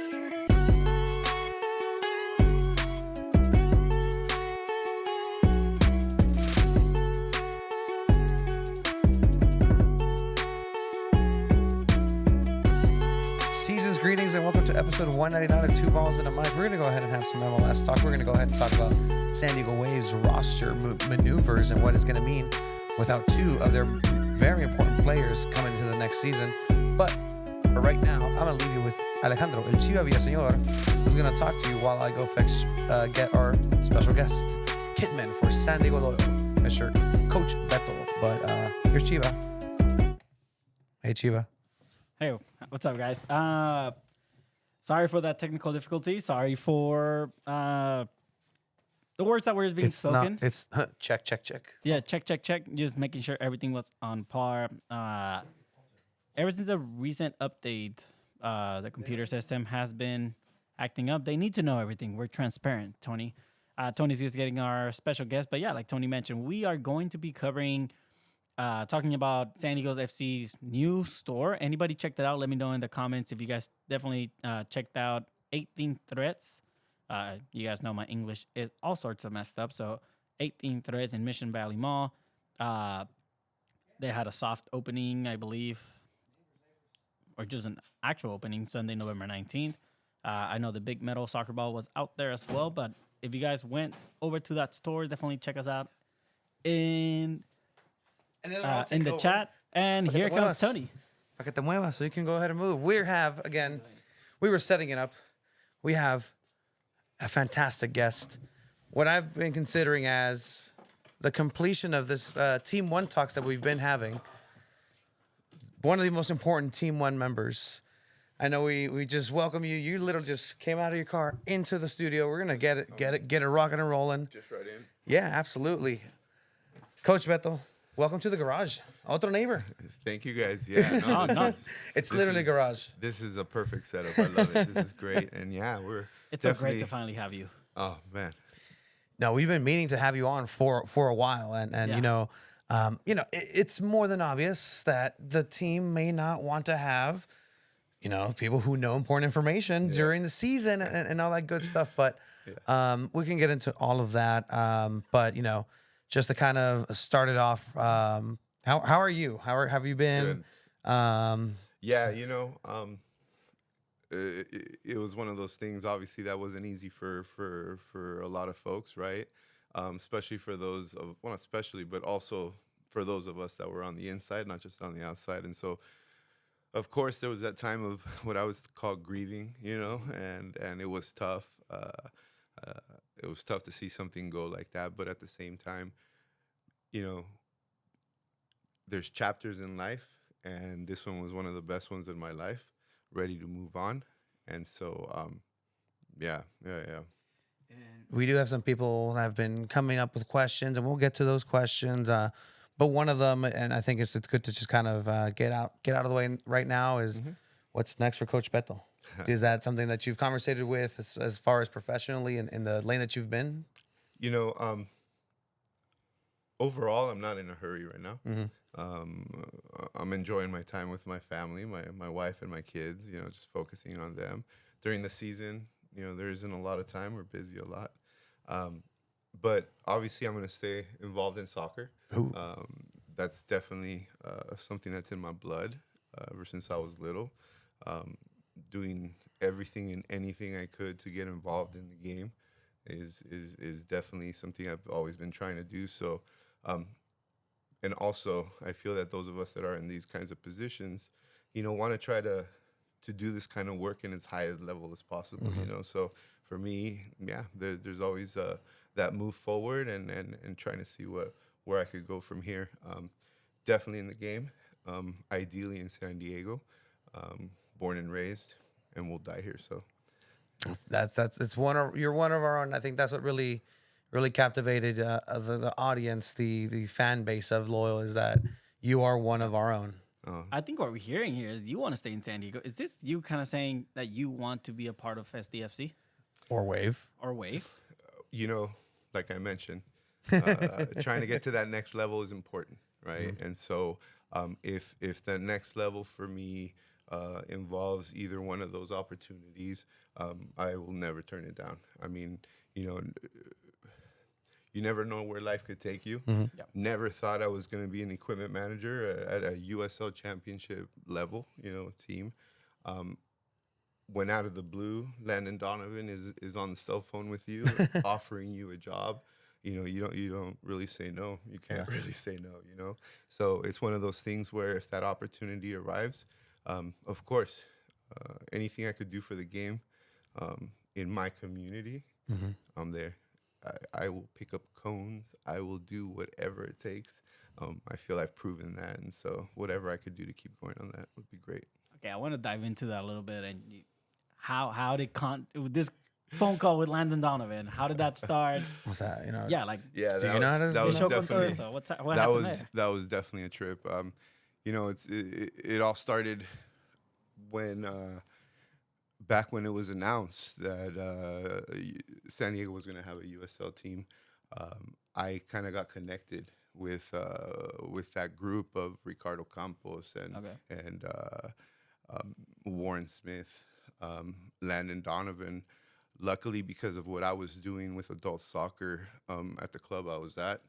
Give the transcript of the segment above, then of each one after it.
Season's greetings and welcome to episode 199 of Two Balls in a Mic. We're going to go ahead and have some MLS talk. We're going to go ahead and talk about San Diego Waves roster maneuvers and what it's going to mean without two of their very important players coming into the next season. But for right now, I'm going to leave you with Alejandro El Chiva Villaseñor, who's going to talk to you while I go get our special guest, Kitman for San Diego Loyal, Mr. Coach Beto. But here's Chiva. Hey, Chiva. Hey, what's up, guys? Sorry for that technical difficulty. Sorry for the words that were being spoken. Check. Yeah, check. Just making sure everything was on par. Ever since a recent update, the computer system has been acting up. They need to know everything. We're transparent, Tony. Tony's just getting our special guest. But yeah, like Tony mentioned, we are going to be covering... talking about San Diego FC's new store. Anybody check that out? Let me know in the comments if you guys definitely checked out 18 Threads. You guys know my English is all sorts of messed up. So 18 Threads in Mission Valley Mall. They had a soft opening, I believe, or just an actual opening Sunday, November 19th. I know the big metal soccer ball was out there as well. But if you guys went over to that store, definitely check us out in the chat. And here comes Tony. Pa que te muevas, so you can go ahead and move. We were setting it up. We have a fantastic guest. What I've been considering as the completion of this Team 1 talks that we've been having. One of the most important Team 1 members. I know we just welcome you. You literally just came out of your car into the studio. We're gonna get it rocking and rolling. Just right in. Yeah, absolutely. Coach Beto. Welcome to the garage. Otro neighbor. Thank you, guys. Yeah, no, it's literally garage. This is a perfect setup. I love it. This is great. And yeah, it's so great to finally have you. Oh man. No, we've been meaning to have you on for a while, and yeah. It's more than obvious that the team may not want to have, people who know important information during the season and all that good stuff. But we can get into all of that. But just to kind of start it off, how are you? How have you been? Good. It was one of those things. Obviously, that wasn't easy for a lot of folks, right? Especially for those of, well, not especially, but also for those of us that were on the inside, not just on the outside. And so, of course, there was that time of what I was called grieving, and it was tough. It was tough to see something go like that, but at the same time, there's chapters in life, and this one was one of the best ones in my life, ready to move on. And so, yeah. And we do have some people that have been coming up with questions, and we'll get to those questions. But one of them, and I think it's good to just kind of get out of the way right now, is what's next for Coach Beto? Is that something that you've conversated with as far as professionally in the lane that you've been? Overall, I'm not in a hurry right now. Mm-hmm. I'm enjoying my time with my family, my wife and my kids, just focusing on them. During the season, there isn't a lot of time. We're busy a lot. But obviously, I'm going to stay involved in soccer. That's definitely something that's in my blood ever since I was little. Doing everything and anything I could to get involved in the game is definitely something I've always been trying to do. So, and also I feel that those of us that are in these kinds of positions, want to try to do this kind of work in as high a level as possible. So for me, there's always that move forward and trying to see where I could go from here. Definitely in the game, ideally in San Diego. Born and raised, and we'll die here. So you're one of our own. I think that's what really captivated the audience, the fan base of Loyal, is that you are one of our own. I think what we're hearing here is you want to stay in San Diego. Is this you kind of saying that you want to be a part of SDFC? Or Wave. Like I mentioned, trying to get to that next level is important, right? Mm-hmm. And so if the next level for me involves either one of those opportunities, I will never turn it down. I mean, you know, you never know where life could take you. Yep. Never thought I was going to be an equipment manager at a USL championship level, team. When out of the blue, Landon Donovan is on the cell phone with you, offering you a job. You don't really say no. You can't really say no. So it's one of those things where if that opportunity arrives, of course, anything I could do for the game in my community, I'm there. I will pick up cones. I will do whatever it takes. I feel I've proven that, and so whatever I could do to keep going on that would be great. Okay, I want to dive into that a little bit. And how did this phone call with Landon Donovan? How did that start? What's that? Yeah, like Yeah, Do you know how to- that was Show definitely Contoso. What happened there? that was definitely a trip. It all started when back when it was announced that San Diego was going to have a USL team. I kind of got connected with that group of Ricardo Campos and Warren Smith, Landon Donovan. Luckily, because of what I was doing with adult soccer at the club I was at,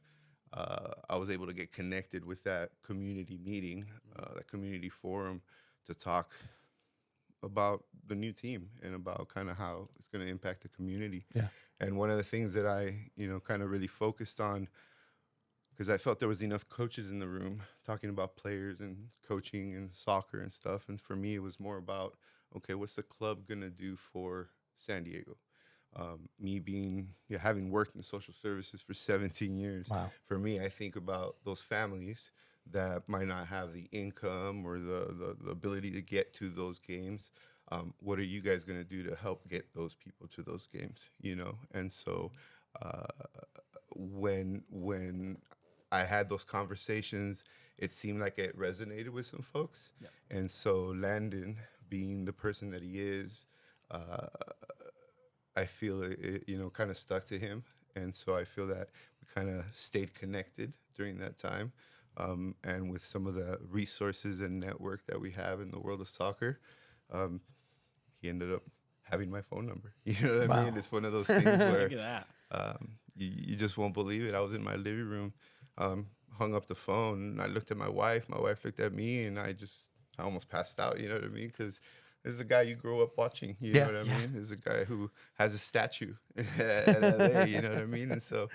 I was able to get connected with that community meeting, that community forum, to talk about the new team and about kind of how it's going to impact the community. Yeah. And one of the things that I, kind of really focused on, because I felt there was enough coaches in the room talking about players and coaching and soccer and stuff. And for me, it was more about, okay, what's the club going to do for San Diego? Me being, having worked in social services for 17 years, Wow. for me, I think about those families that might not have the income or the ability to get to those games. What are you guys going to do to help get those people to those games? And so when I had those conversations, it seemed like it resonated with some folks. Yep. And so Landon, being the person that he is, I feel it kind of stuck to him. And so I feel that we kind of stayed connected during that time. And with some of the resources and network that we have in the world of soccer, he ended up having my phone number. You know what I mean? It's one of those things where Look at that. you just won't believe it. I was in my living room, hung up the phone, and I looked at my wife. My wife looked at me, and I almost passed out. You know what I mean? Because this is a guy you grew up watching. You know what I mean? This is a guy who has a statue at LA. You know what I mean? And so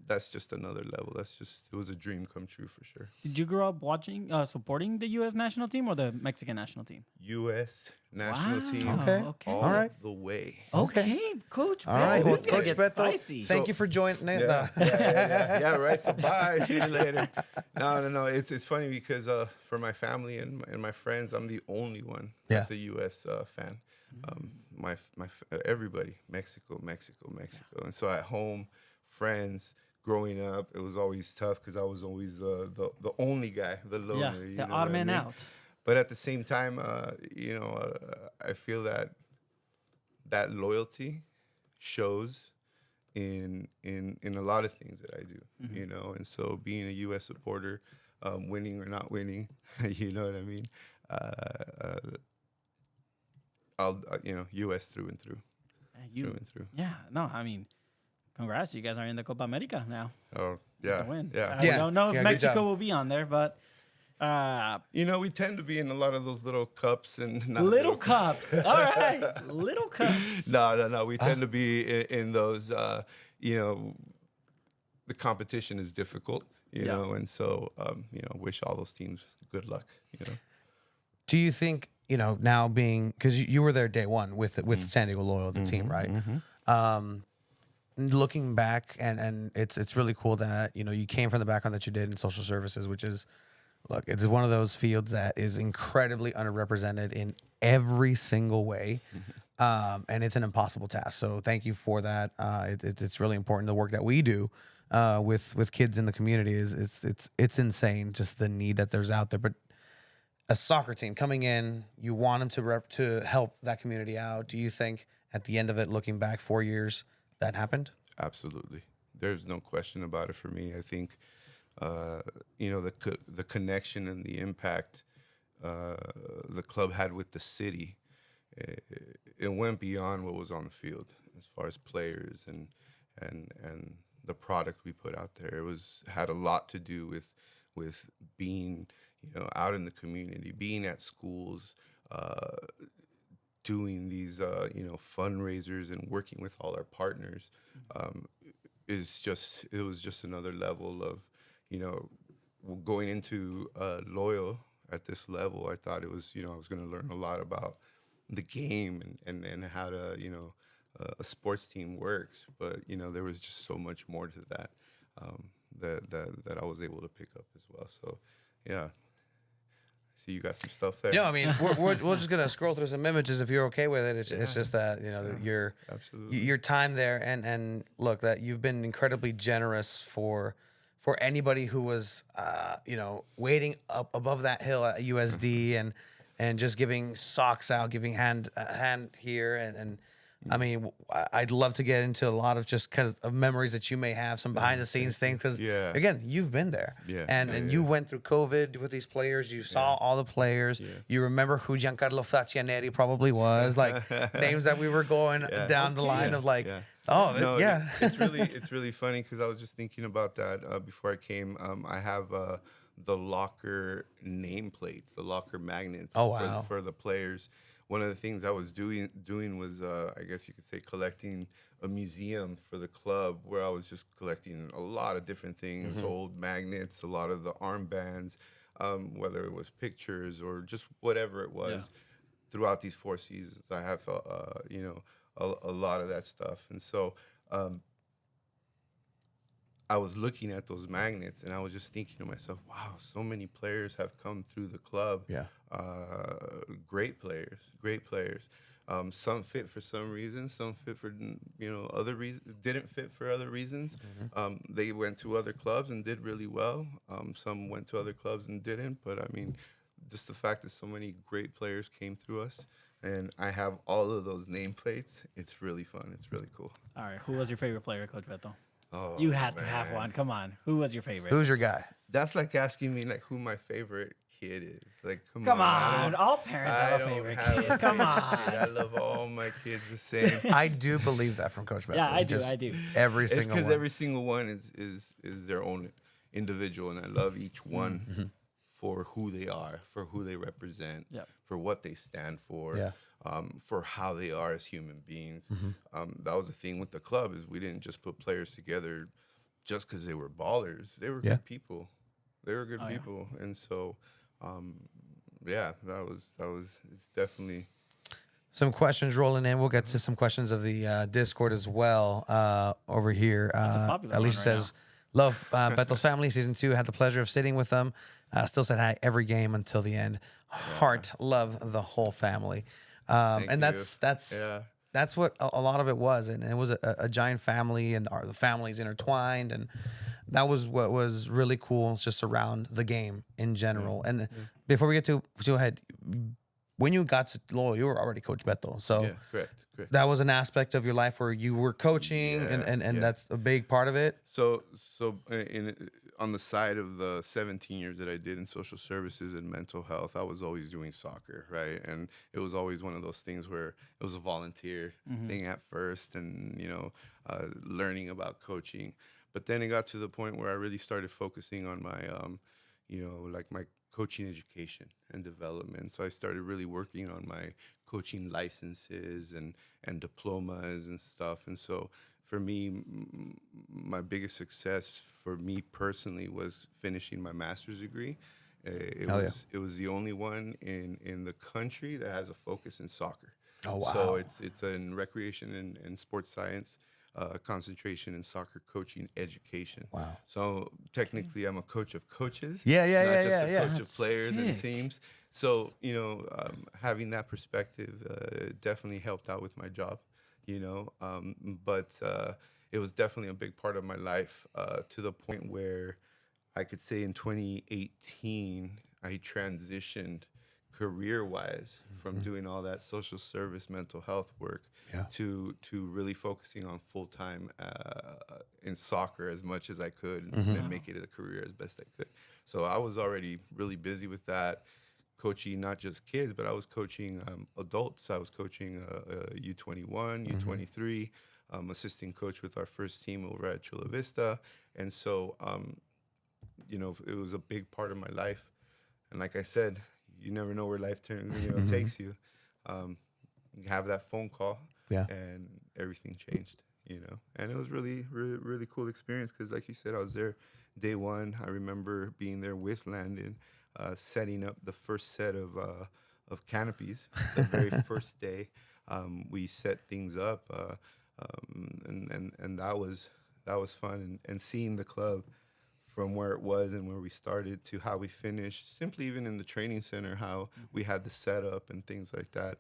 that's just another level. It was a dream come true for sure. Did you grow up watching, supporting the U.S. national team or the Mexican national team? U.S. national Wow. team. Okay. All All right. the way. Okay, Coach. All right. Beto, Well, this is gonna Coach get Beto, spicy. thank you for joining. Yeah, right. So bye. See you later. No. It's funny because for my family and my friends, I'm the only one that's a U.S. Fan. Everybody, Mexico. And so at home, friends, growing up, it was always tough because I was always the only guy, the loner. Yeah, you the know odd what I man mean? out. But at the same time, I feel that loyalty shows in a lot of things that I do, and so being a U.S. supporter, winning or not winning, you know what I mean? I'll U.S. through and through. Through and through. Yeah, no, I mean, congrats. You guys are in the Copa America now. Oh, The yeah. win. Yeah. I don't know if good Mexico job. will be on there, but We tend to be in a lot of those little cups and not little cups. All right, little cups. No. We tend to be in those. The competition is difficult, and so wish all those teams good luck. Do you think, now being, because you were there day one with San Diego Loyal, the team, right? Looking back, and it's really cool that you came from the background that you did in social services, which is, look, it's one of those fields that is incredibly underrepresented in every single way, and it's an impossible task. So thank you for that. It's really important. The work that we do with kids in the community it's insane, just the need that there's out there. But a soccer team coming in, you want them to help that community out. Do you think at the end of it, looking back 4 years, that happened? Absolutely. There's no question about it for me. I think, the connection and the impact the club had with the city, it went beyond what was on the field as far as players and the product we put out there. It had a lot to do with being, out in the community, being at schools, doing these fundraisers and working with all our partners. It was just another level of, going into Loyal at this level. I thought it was, I was going to learn a lot about the game and how to, a sports team works. But, there was just so much more to that, that I was able to pick up as well. So, yeah. See, you got some stuff there. No, I mean, we're just gonna scroll through some images if you're okay with it. It's just that your time there and look, that you've been incredibly generous for anybody who was waiting up above that hill at USD and just giving socks out, giving hand here and I mean, I'd love to get into a lot of just kind of memories that you may have, some behind the scenes things, because again, you've been there, and you went through COVID with these players. You saw all the players. You remember who Giancarlo Faccianeri probably was, like names that we were going down the line of, like, It's really funny because I was just thinking about that before I came. I have the locker nameplates, the locker magnets for the players. One of the things I was doing was, I guess you could say, collecting a museum for the club, where I was just collecting a lot of different things, old magnets, a lot of the armbands, whether it was pictures or just whatever it was. Throughout these 4 seasons, I have, a lot of that stuff. And so I was looking at those magnets, and I was just thinking to myself, wow, so many players have come through the club. Great players. Some fit for some reasons, some fit for other reasons, didn't fit for other reasons. They went to other clubs and did really well. Some went to other clubs and didn't. But I mean, just the fact that so many great players came through us, and I have all of those nameplates, it's really fun. It's really cool. All right, who was your favorite player, Coach Beto? Oh, you had to have one. Come on. Who was your favorite? Who's your guy? That's like asking me like who my favorite kid is. Like, come on. All parents have a favorite kid. Come on. I love all my kids the same. I do believe that from Coach Beto. Yeah, I do. Every it's single one. Because every single one is their own individual, and I love each one for who they are, for who they represent, for what they stand for. For how they are as human beings. That was the thing with the club, is we didn't just put players together just because they were ballers. They were good people. They were good people. And so, that was it's definitely. Some questions rolling in. We'll get to some questions of the Discord as well over here. Alicia says, love Beto's family. Season 2, had the pleasure of sitting with them. Still said hi every game until the end. Heart, love the whole family. And that's what a lot of it was, and it was a giant family, and the families intertwined, and that was what was really cool. It's just around the game in general. And before we get to ahead, when you got to Loyal, you were already Coach Beto, so correct. That was an aspect of your life where you were coaching, and that's a big part of it. So on the side of the 17 years that I did in social services and mental health, I was always doing soccer, right? And it was always one of those things where it was a volunteer thing at first, and learning about coaching. But then it got to the point where I really started focusing on my, my coaching education and development. So I started really working on my coaching licenses and diplomas and stuff. And so for me, my biggest success for me personally was finishing my master's degree. It was the only one in the country that has a focus in soccer. Oh, wow. So it's in recreation and sports science, concentration in soccer coaching education. Wow. So technically I'm a coach of coaches. Not just a coach That's of players sick. and teams. So, having that perspective definitely helped out with my job. But it was definitely a big part of my life to the point where I could say in 2018, I transitioned career-wise from doing all that social service, mental health work to really focusing on full-time in soccer as much as I could and make it a career as best I could. So I was already really busy with that. coaching not just kids, but I was coaching adults. I was coaching U21, U23, assistant coach with our first team over at Chula Vista. And so, it was a big part of my life. And like I said, you never know where life takes you. You have that phone call, and everything changed, And it was really, really, really cool experience because, like you said, I was there day one. I remember being there with Landon, setting up the first set of canopies. The very first day, we set things up, and that was fun. And seeing the club from where it was and where we started to how we finished, simply even in the training center, how we had the setup and things like that.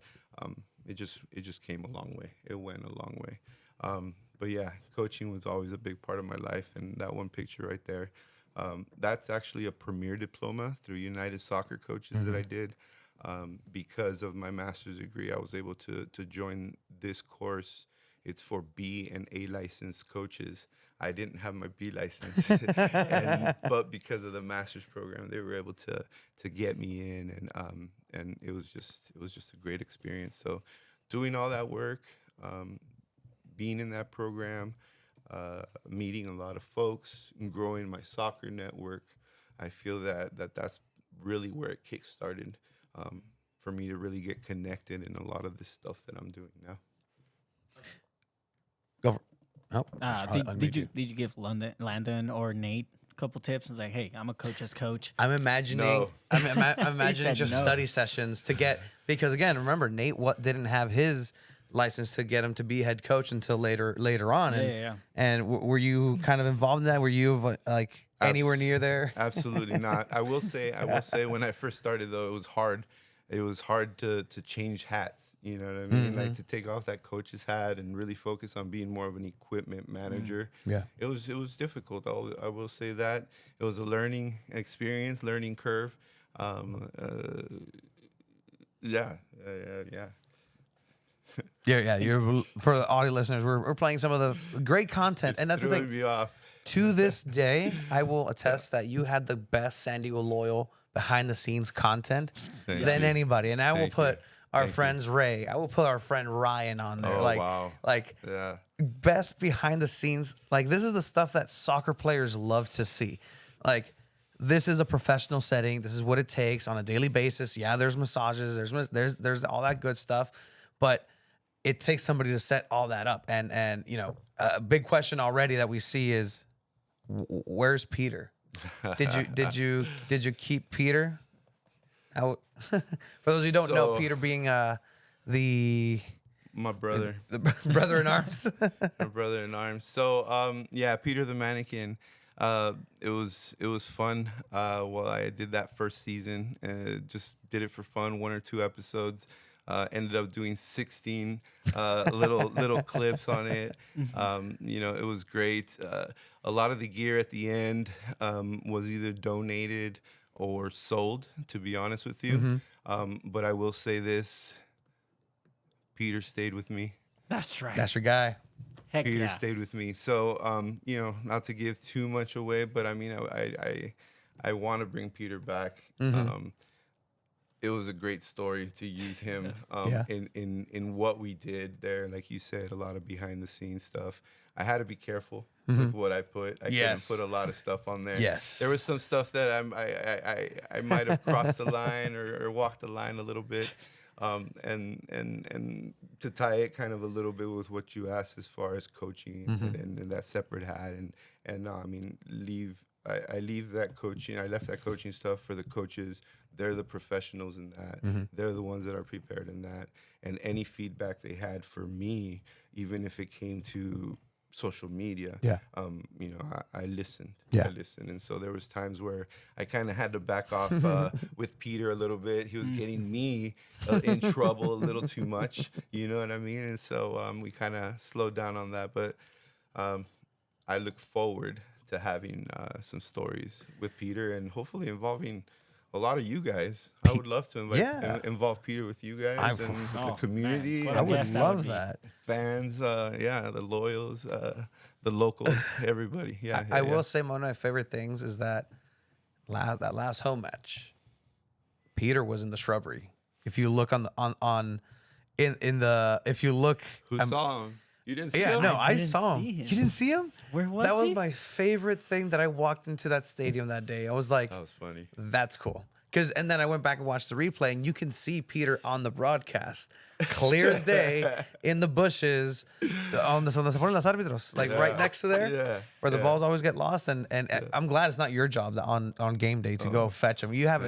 It just came a long way. It went a long way. But yeah, coaching was always a big part of my life, and that one picture right there, that's actually a premier diploma through United Soccer Coaches that I did. Because of my master's degree, I was able to join this course. It's for B and A licensed coaches. I didn't have my B license, but because of the master's program, they were able to get me in, and it was just a great experience. So, doing all that work, being in that program, meeting a lot of folks, and growing my soccer network, I feel that's really where it kickstarted for me to really get connected in a lot of this stuff that I'm doing now. Go for did you give Landon or Nate a couple tips? It's like, hey, I'm a coach's coach. I'm imagining. No. I'm imagining just no. study sessions to get, because again, remember Nate didn't have his license to get him to be head coach until later on. Yeah. And were you kind of involved in that? Were you like anywhere near there? Absolutely not. I will say when I first started though, it was hard. It was hard to change hats. You know what I mean? Like to take off that coach's hat and really focus on being more of an equipment manager. Yeah. It was difficult. I will say that. It was a learning experience, learning curve. Yeah. Yeah. You're, for the audio listeners, we're playing some of the great content, and that's the thing. Me off. To this day, I will attest that you had the best San Diego Loyal behind the scenes content than anybody. And I will put our friends Ray, I will put our friend Ryan on there. Oh, like, wow. Yeah. Best behind the scenes. Like, this is the stuff that soccer players love to see. Like, this is a professional setting. This is what it takes on a daily basis. Yeah, there's massages, there's all that good stuff, but it takes somebody to set all that up. And a big question already that we see is, where's Peter? Did you keep Peter out? For those who don't know, Peter being my brother, the brother in arms. My brother in arms. So Peter the mannequin. It was fun. While I did that first season, just did it for fun, 1 or 2 episodes. Ended up doing 16 little clips on it. It was great. A lot of the gear at the end was either donated or sold, to be honest with you. But I will say this: Peter stayed with me. That's right. That's your guy. Heck Peter yeah. stayed with me. So, not to give too much away, but I mean, I want to bring Peter back. It was a great story to use him in what we did there. Like you said, a lot of behind the scenes stuff. I had to be careful with what I put. I couldn't put a lot of stuff on there. Yes. There was some stuff that I might have crossed the line or walked the line a little bit. And to tie it kind of a little bit with what you asked as far as coaching and that separate hat and no, I mean, I leave that coaching. I left that coaching stuff for the coaches. They're the professionals in that. They're the ones that are prepared in that. And any feedback they had for me, even if it came to social media, I listened. I listened. And so there was times where I kind of had to back off with Peter a little bit. He was getting me in trouble a little too much. You know what I mean? And so we kind of slowed down on that. But I look forward to having some stories with Peter and hopefully involving a lot of you guys. I would love to involve Peter with you guys and the community. Man, I would love that. Fans, the loyals, the locals, everybody. I will say one of my favorite things is that last home match, Peter was in the shrubbery. If you look on the if you look, Who saw him? You didn't see yeah, him? no, I didn't saw him. see him. You didn't see him? Where was that was he? my favorite thing that I walked into that stadium that day. I was like, That was funny. that's cool. And then I went back and watched the replay, and you can see Peter on the broadcast, clear as day, in the bushes, on the se ponen los árbitros, like right next to there, where the balls always get lost. And I'm glad it's not your job on game day to go fetch them. You have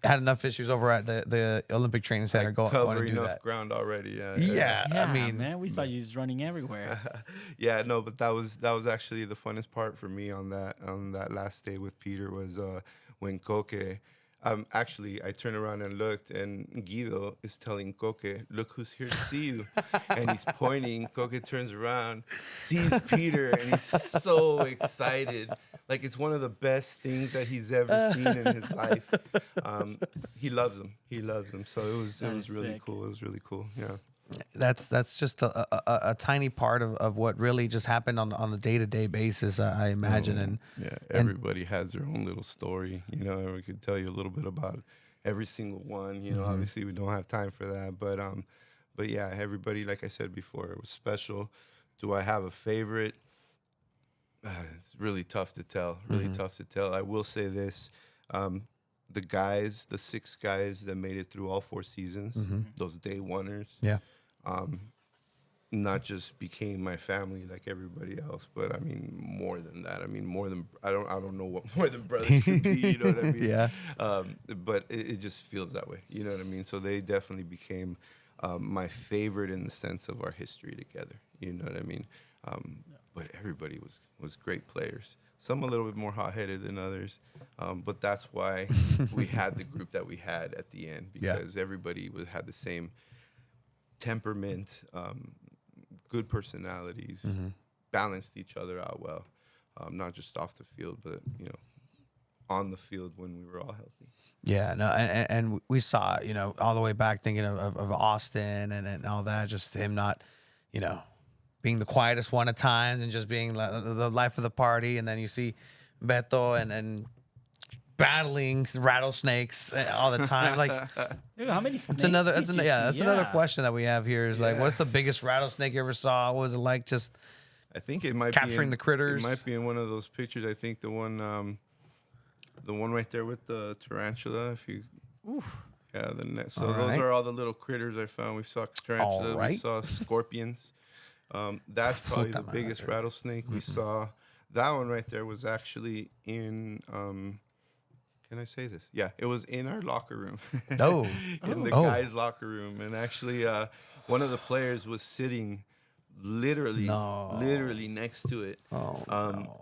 had enough issues over at the Olympic Training Center going to Cover do enough that. ground already. Yeah, Yeah, I mean, man, we saw you just running everywhere. Yeah, no, but that was actually the funnest part for me on that last day with Peter was when Coque. Actually, I turned around and looked, and Guido is telling Coque, "Look who's here to see you," and he's pointing. Coque turns around, sees Peter, and he's so excited. Like it's one of the best things that he's ever seen in his life. He loves him. He loves him. So it was really sick. cool. It was really cool. Yeah. that's just a tiny part of what really just happened on a day-to-day basis, I imagine. And Yeah, everybody has their own little story, you know, and we could tell you a little bit about every single one. You know, obviously we don't have time for that, but yeah, everybody, like I said before, it was special. Do I have a favorite? It's really tough to tell. Really tough to tell. I will say this: the 6 guys that made it through all 4 seasons, those day oneers, yeah, not just became my family like everybody else, but I mean more than that. I mean more than I don't know what more than brothers could be. You know what I mean? Yeah. But it just feels that way. You know what I mean? So they definitely became my favorite in the sense of our history together. You know what I mean? But everybody was great players. Some a little bit more hot-headed than others, but that's why we had the group that we had at the end, because everybody had the same temperament, good personalities, balanced each other out well, not just off the field, but you know, on the field when we were all healthy. Yeah, no, and we saw, you know, all the way back thinking of Austin and all that, just him not, you know, being the quietest one at times and just being the life of the party. And then you see Beto and battling rattlesnakes all the time. Like, Dude, how many snakes it's another, did you that's see? another question that we have here is like, Yeah. what's the biggest rattlesnake you ever saw? What was it like just I think it might capturing be the critters? It might be in one of those pictures. I think the one right there with the tarantula. If you, yeah, so All those right. are all the little critters I found. We saw tarantulas, All right. we saw scorpions. That's probably the biggest rattlesnake we saw. That one right there was actually in. Can I say this? Yeah, it was in our locker room. Oh. In the Oh. guys' locker room, and actually, one of the players was sitting literally next to it. Oh,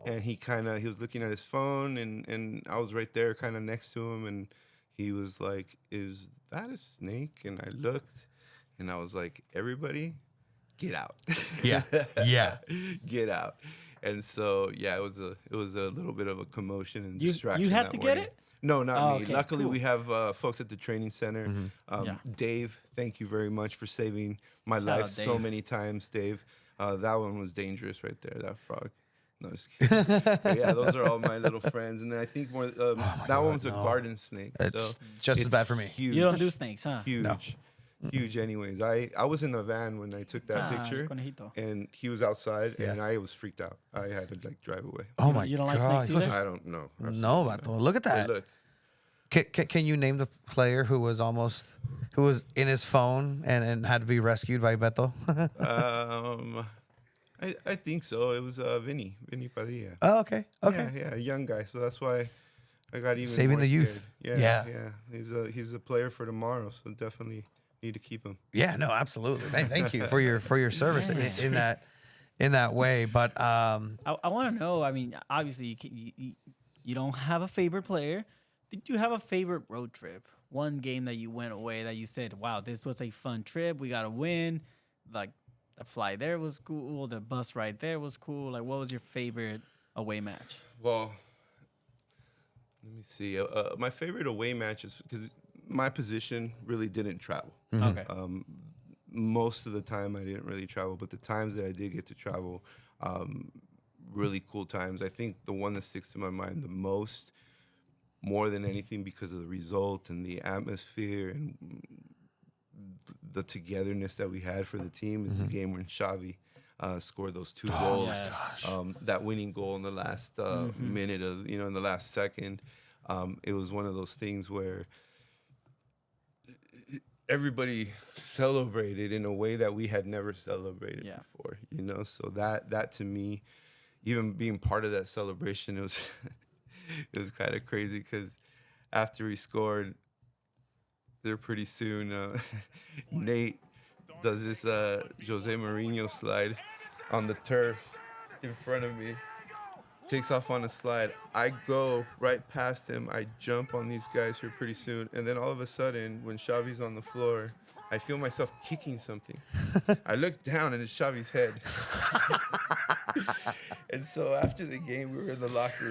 And he was looking at his phone, and I was right there, kind of next to him, and he was like, "Is that a snake?" And I looked, and I was like, "Everybody, get out!" Yeah. Yeah. Get out. And so yeah, it was a little bit of a commotion and You distraction. had that to get morning. it? No, not Oh, me. okay, Luckily, cool. we have folks at the training center. Yeah. Dave, thank you very much for saving my Shout life out, so Dave. many times, Dave. That one was dangerous right there, that frog. No, just kidding. So, yeah, those are all my little friends. And then I think more, that one was a garden snake. It's So just as it's bad for me. Huge. You don't do snakes, huh? Huge. No. Huge anyways. I was in the van when I took that picture, Conejito. and he was outside, Yeah. and I was freaked out. I had to like drive away. Oh my you don't like God. snakes either? I don't know. No, Beto. Look at that. Look. Can you name the player who was in his phone and had to be rescued by Beto? I think so. It was Vinny Padilla. Oh, okay. Okay. Yeah, a young guy. So that's why I got even Saving more the youth. scared. Yeah. Yeah. He's a player for tomorrow, so definitely need to keep him. Yeah, no, absolutely. Thank you for your service in that way. But I want to know. I mean, obviously, you don't have a favorite player. Did you have a favorite road trip? One game that you went away that you said, "Wow, this was a fun trip. We got to win." Like the fly there was cool. The bus ride there was cool. Like, what was your favorite away match? Well, let me see. My favorite away matches, because my position really didn't travel. Okay. Most of the time I didn't really travel, but the times that I did get to travel, really cool times. I think the one that sticks to my mind the most more than anything because of the result and the atmosphere and the togetherness that we had for the team is the game when Xavi scored those 2 goals. Yes. That winning goal in the last minute of, in the last second. It was one of those things where everybody celebrated in a way that we had never celebrated before, So that to me, even being part of that celebration, it was it was kind of crazy because after he scored, there pretty soon, Nate does this Jose Mourinho slide on the turf in front of me. Takes off on a slide. I go right past him. I jump on these guys here pretty soon. And then all of a sudden, when Xavi's on the floor, I feel myself kicking something. I look down and it's Xavi's head. And so after the game, we were in the locker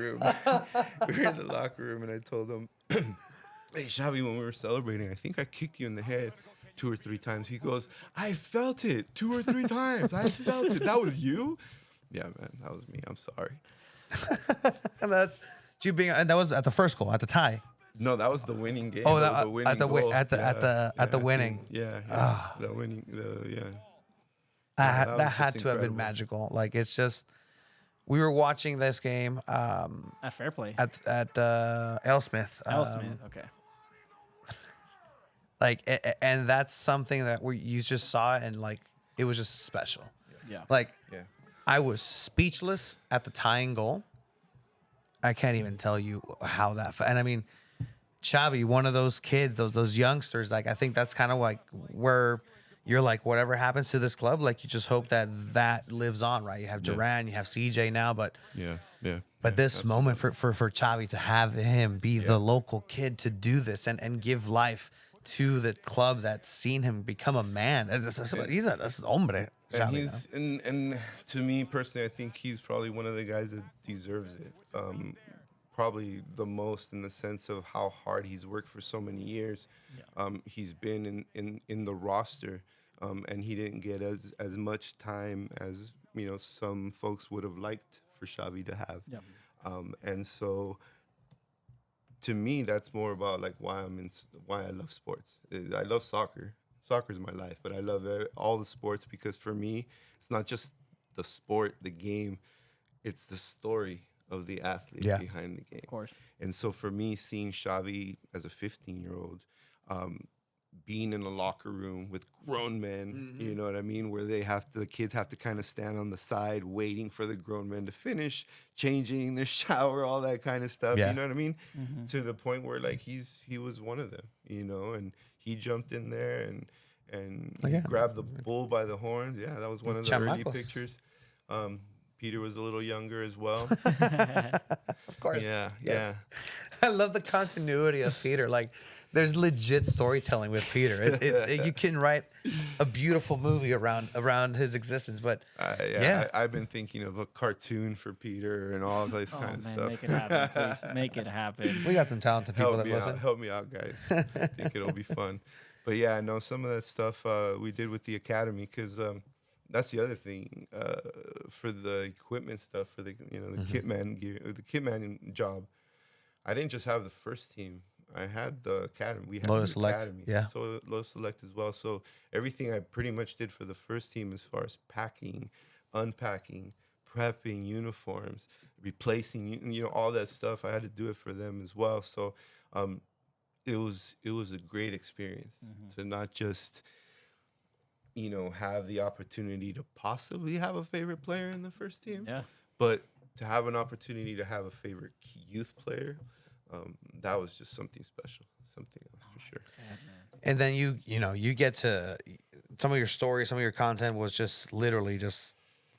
room. And I told him, hey, Xavi, when we were celebrating, I think I kicked you in the head 2 or 3 times. He goes, I felt it 2 or 3 times. I felt it. That was you? Yeah, man, that was me. I'm sorry. And that's you being, and that was at the first goal, at the tie. No, that was the winning game. Oh, the winning at the goal. at the winning. The winning. That had to have been magical. Like, it's just, we were watching this game At Fair Play. at Elsmith. Okay. Like, and that's something that you just saw it, and like it was just special. Yeah. Like, I was speechless at the tying goal. I can't even tell you how that. And I mean, Xavi, one of those kids, those youngsters. Like, I think that's kind of like where you're like, whatever happens to this club, like you just hope that lives on, right? You have Duran, you have CJ now, but But this moment for Xavi to have him be the local kid to do this and give life to the club that's seen him become a man. He's a hombre. And to me personally, I think he's probably one of the guys that deserves it. Probably the most, in the sense of how hard he's worked for so many years. He's been in the roster, and he didn't get as much time as some folks would have liked for Xavi to have. And so, to me, that's more about like why I love sports. I love soccer. Soccer is my life, but I love all the sports because for me, it's not just the sport, the game, it's the story of the athlete behind the game. Of course. And so for me, seeing Xavi as a 15-year-old, being in a locker room with grown men, you know what I mean, where the kids have to kind of stand on the side waiting for the grown men to finish, changing their shower, all that kind of stuff, you know what I mean? To the point where like he was one of them, and he jumped in there and he grabbed the bull by the horns. Yeah, that was one of the early pictures. Peter was a little younger as well. Of course. Yeah. I love the continuity of Peter. Like, there's legit storytelling with Peter. You can write a beautiful movie around his existence. But I've been thinking of a cartoon for Peter and all this kind of stuff. Make it happen, please. Make it happen. We got some talented people that listen. Help me out, guys. I think it'll be fun. But yeah, I know some of that stuff we did with the academy because that's the other thing for the equipment stuff, for the the kitman gear, the kitman job. I didn't just have the first team. I had the academy. We had Lotus the Select, academy. So Lotus Select as well. So everything I pretty much did for the first team, as far as packing, unpacking, prepping uniforms, replacing, all that stuff, I had to do it for them as well. So it was a great experience to not just have the opportunity to possibly have a favorite player in the first team, but to have an opportunity to have a favorite youth player. That was just something special, something else for sure. And then you get to some of your stories, some of your content was just literally just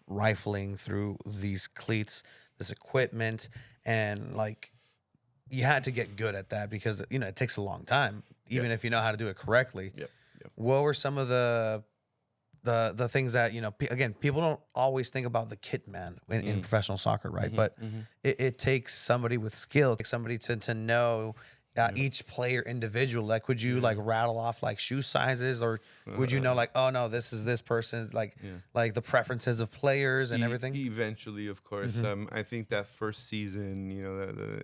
rifling through these cleats, this equipment, and like you had to get good at that because it takes a long time, even if you know how to do it correctly. What were some of the things that again, people don't always think about the kit man in professional soccer, right? But it takes somebody with skill, it takes somebody to know each player individual. Like, would you like rattle off like shoe sizes, or would you know like, oh no, this is this person, like the preferences of players and everything? Eventually, of course. I think that first season,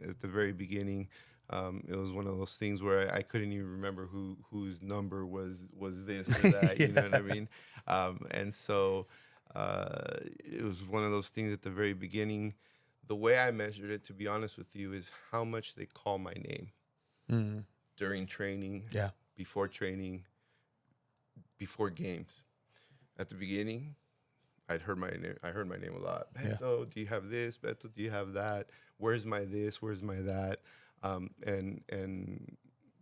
at the very beginning, It was one of those things where I couldn't even remember whose number was this or that. You know what I mean? And so it was one of those things at the very beginning. The way I measured it, to be honest with you, is how much they call my name during training, before training, before games. At the beginning, I heard my name a lot. Beto, do you have this? Beto, do you have that? Where's my this? Where's my that? And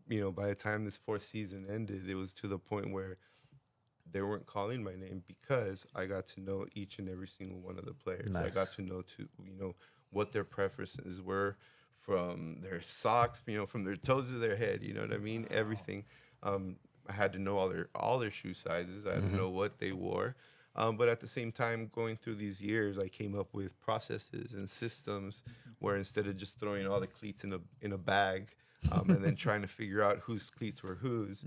you know, by the time this fourth season ended, it was to the point where they weren't calling my name because I got to know each and every single one of the players. Nice. I got to know what their preferences were, from their socks, from their toes to their head. You know what I mean? Everything. I had to know all their shoe sizes. I had to know what they wore. But at the same time, going through these years, I came up with processes and systems where instead of just throwing all the cleats in a bag and then trying to figure out whose cleats were whose,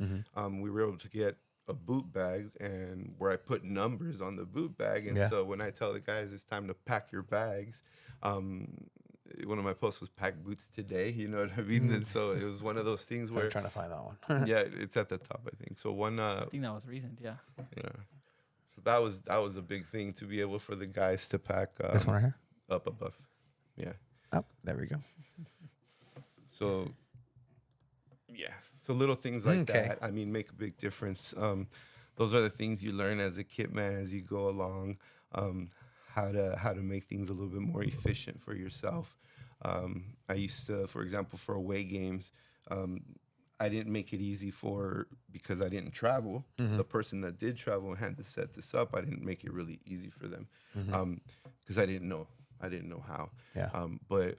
we were able to get a boot bag and where I put numbers on the boot bag. And so when I tell the guys it's time to pack your bags, one of my posts was pack boots today. You know what I mean? And so it was one of those things where I'm trying to find that one. yeah, it's at the top, I think. So I think that was recent. Yeah. yeah. So that was a big thing to be able for the guys to pack This one right here? up above. Yeah. Oh, there we go. So yeah. So little things like that, I mean, make a big difference. Those are the things you learn as a kit man as you go along. How to make things a little bit more efficient for yourself. I used to, for example, for away games, I didn't make it easy because I didn't travel. The person that did travel and had to set this up, I didn't make it really easy for them because I didn't know how. Yeah. But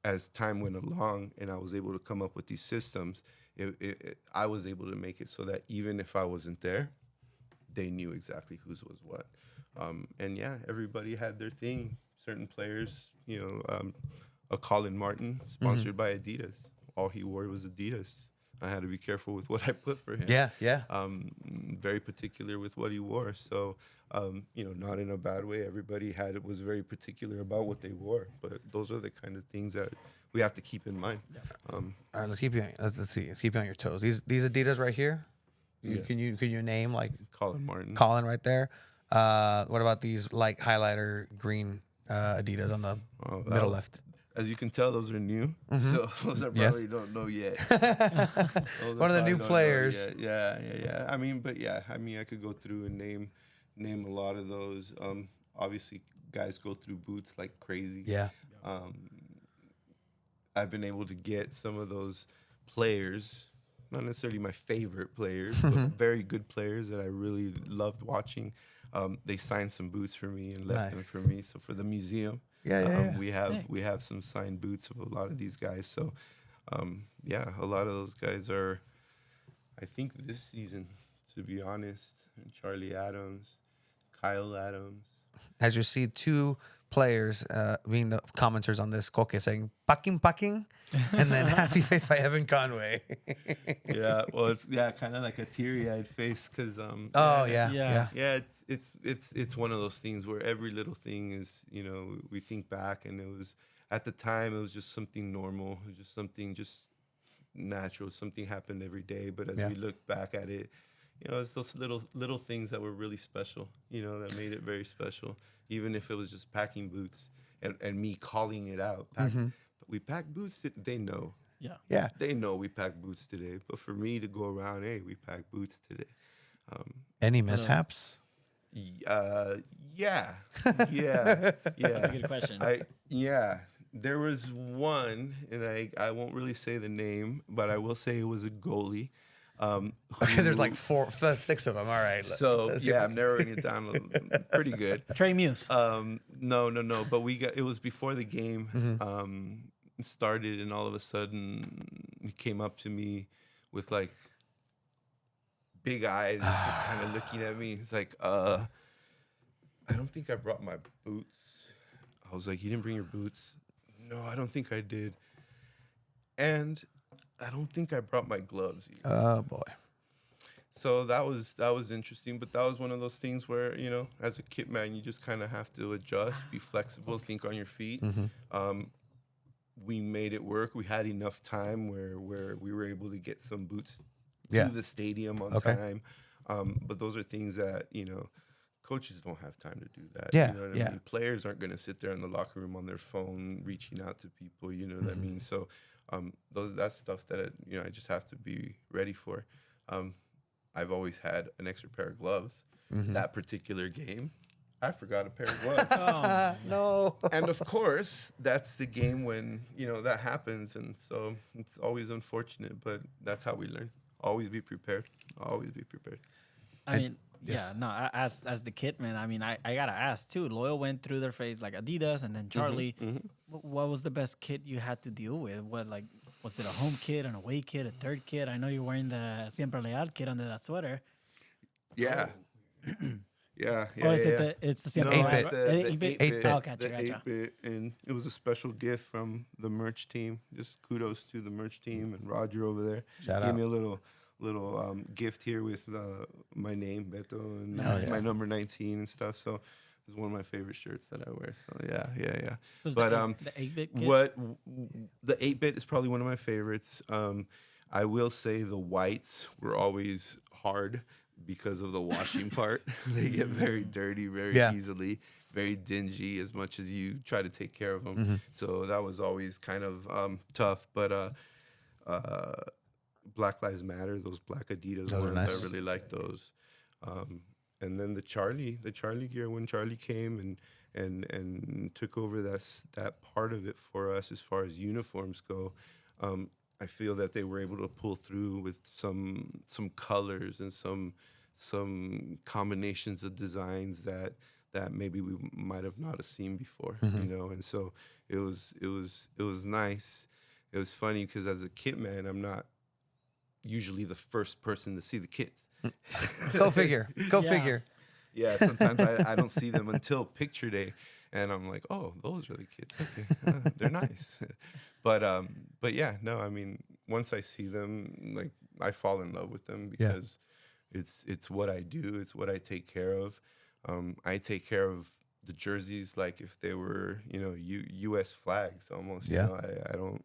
as time went along and I was able to come up with these systems, I was able to make it so that even if I wasn't there, they knew exactly whose was what. And yeah, everybody had their thing. Certain players, a Colin Martin, sponsored by Adidas. All he wore was Adidas. I had to be careful with what I put for him. Yeah. Very particular with what he wore. So, not in a bad way. Everybody was very particular about what they wore. But those are the kind of things that we have to keep in mind. All right, let's keep you on your toes. These Adidas right here. Can you name like Colin Martin? Colin right there. What about these like highlighter green Adidas on the middle left? As you can tell, those are new. So those are probably don't know yet. One of the new players. Yeah. I mean, I could go through and name a lot of those. Obviously, guys go through boots like crazy. Yeah. I've been able to get some of those players, not necessarily my favorite players, but very good players that I really loved watching. They signed some boots for me and left them for me. So for the museum, we have some signed boots of a lot of these guys. So a lot of those guys are, I think this season, to be honest, Charlie Adams, Kyle Adams. As you see, two players being the commenters on this, Koke saying packing, and then happy face by Evan Conway. Yeah, well, it's kind of like a teary-eyed face because it's one of those things where every little thing is, we think back and it was at the time it was just something normal, it was just something just natural, something happened every day. But as we look back at it, it's those little things that were really special, that made it very special. Even if it was just packing boots and me calling it out. But we pack boots, they know. Yeah. They know we pack boots today. But for me to go around, hey, we pack boots today. Any mishaps? Yeah. That's a good question. There was one, and I won't really say the name, but I will say it was a goalie. Okay, there's like 6 of them. All right. So I'm narrowing it down pretty good. Trey Muse. No. But it was before the game started, and all of a sudden he came up to me with like big eyes, just kind of looking at me. He's like, I don't think I brought my boots. I was like, you didn't bring your boots? No, I don't think I did. And I don't think I brought my gloves either. Oh boy. So that was interesting, but that was one of those things where, as a kit man, you just kind of have to adjust, be flexible, think on your feet. we made it work. We had enough time where we were able to get some boots Yeah. to the stadium on Okay. time. But those are things that, coaches don't have time to do that. Yeah, You know what yeah. I mean? Players aren't going to sit there in the locker room on their phone reaching out to people. You know what I mean? So that's stuff that I just have to be ready for. I've always had an extra pair of gloves. That particular game, I forgot a pair of gloves. Oh, No. And of course, that's the game when that happens, and so it's always unfortunate. But that's how we learn. Always be prepared. Always be prepared. I mean, yes. yeah, no. As the kid, man. I mean, I gotta ask too. Loyal went through their phase like Adidas, and then Charlie. What was the best kit you had to deal with? What was it a home kit, an away kit, a third kit? I know you're wearing the Siempre Leal kit under that sweater. Yeah. Yeah. Or is yeah. it's the No, Siempre Eight Leal? bit. the 8-bit? 8-bit. Oh, gotcha, The gotcha. 8-bit, and it was a special gift from the merch team. Just kudos to the merch team and Roger over there. Shout Gave out. me a little gift here with my name, Beto, and Nice. my number 19 and stuff. So it's one of my favorite shirts that I wear. So yeah. So it's But the 8-bit kit? what the 8-bit is probably one of my favorites. I will say the whites were always hard because of the washing part. They get very dirty very Yeah. easily, very dingy as much as you try to take care of them. So that was always kind of tough. But Black Lives Matter, those black Adidas Those are ones, nice. I really like those. And then the Charlie gear, when Charlie came and took over that part of it for us as far as uniforms go. I feel that they were able to pull through with some colors and some combinations of designs that maybe we might have not have seen before, and so it was nice. It was funny because as a kit man, I'm not usually the first person to see the kits. Go figure. Go Yeah. figure. Yeah, sometimes I don't see them until picture day, and I'm like, oh, those are the kids. Okay, they're nice. But yeah, no, I mean, once I see them, like I fall in love with them because it's what I do. It's what I take care of. I take care of the jerseys like if they were, U.S. flags almost. Yeah. I don't,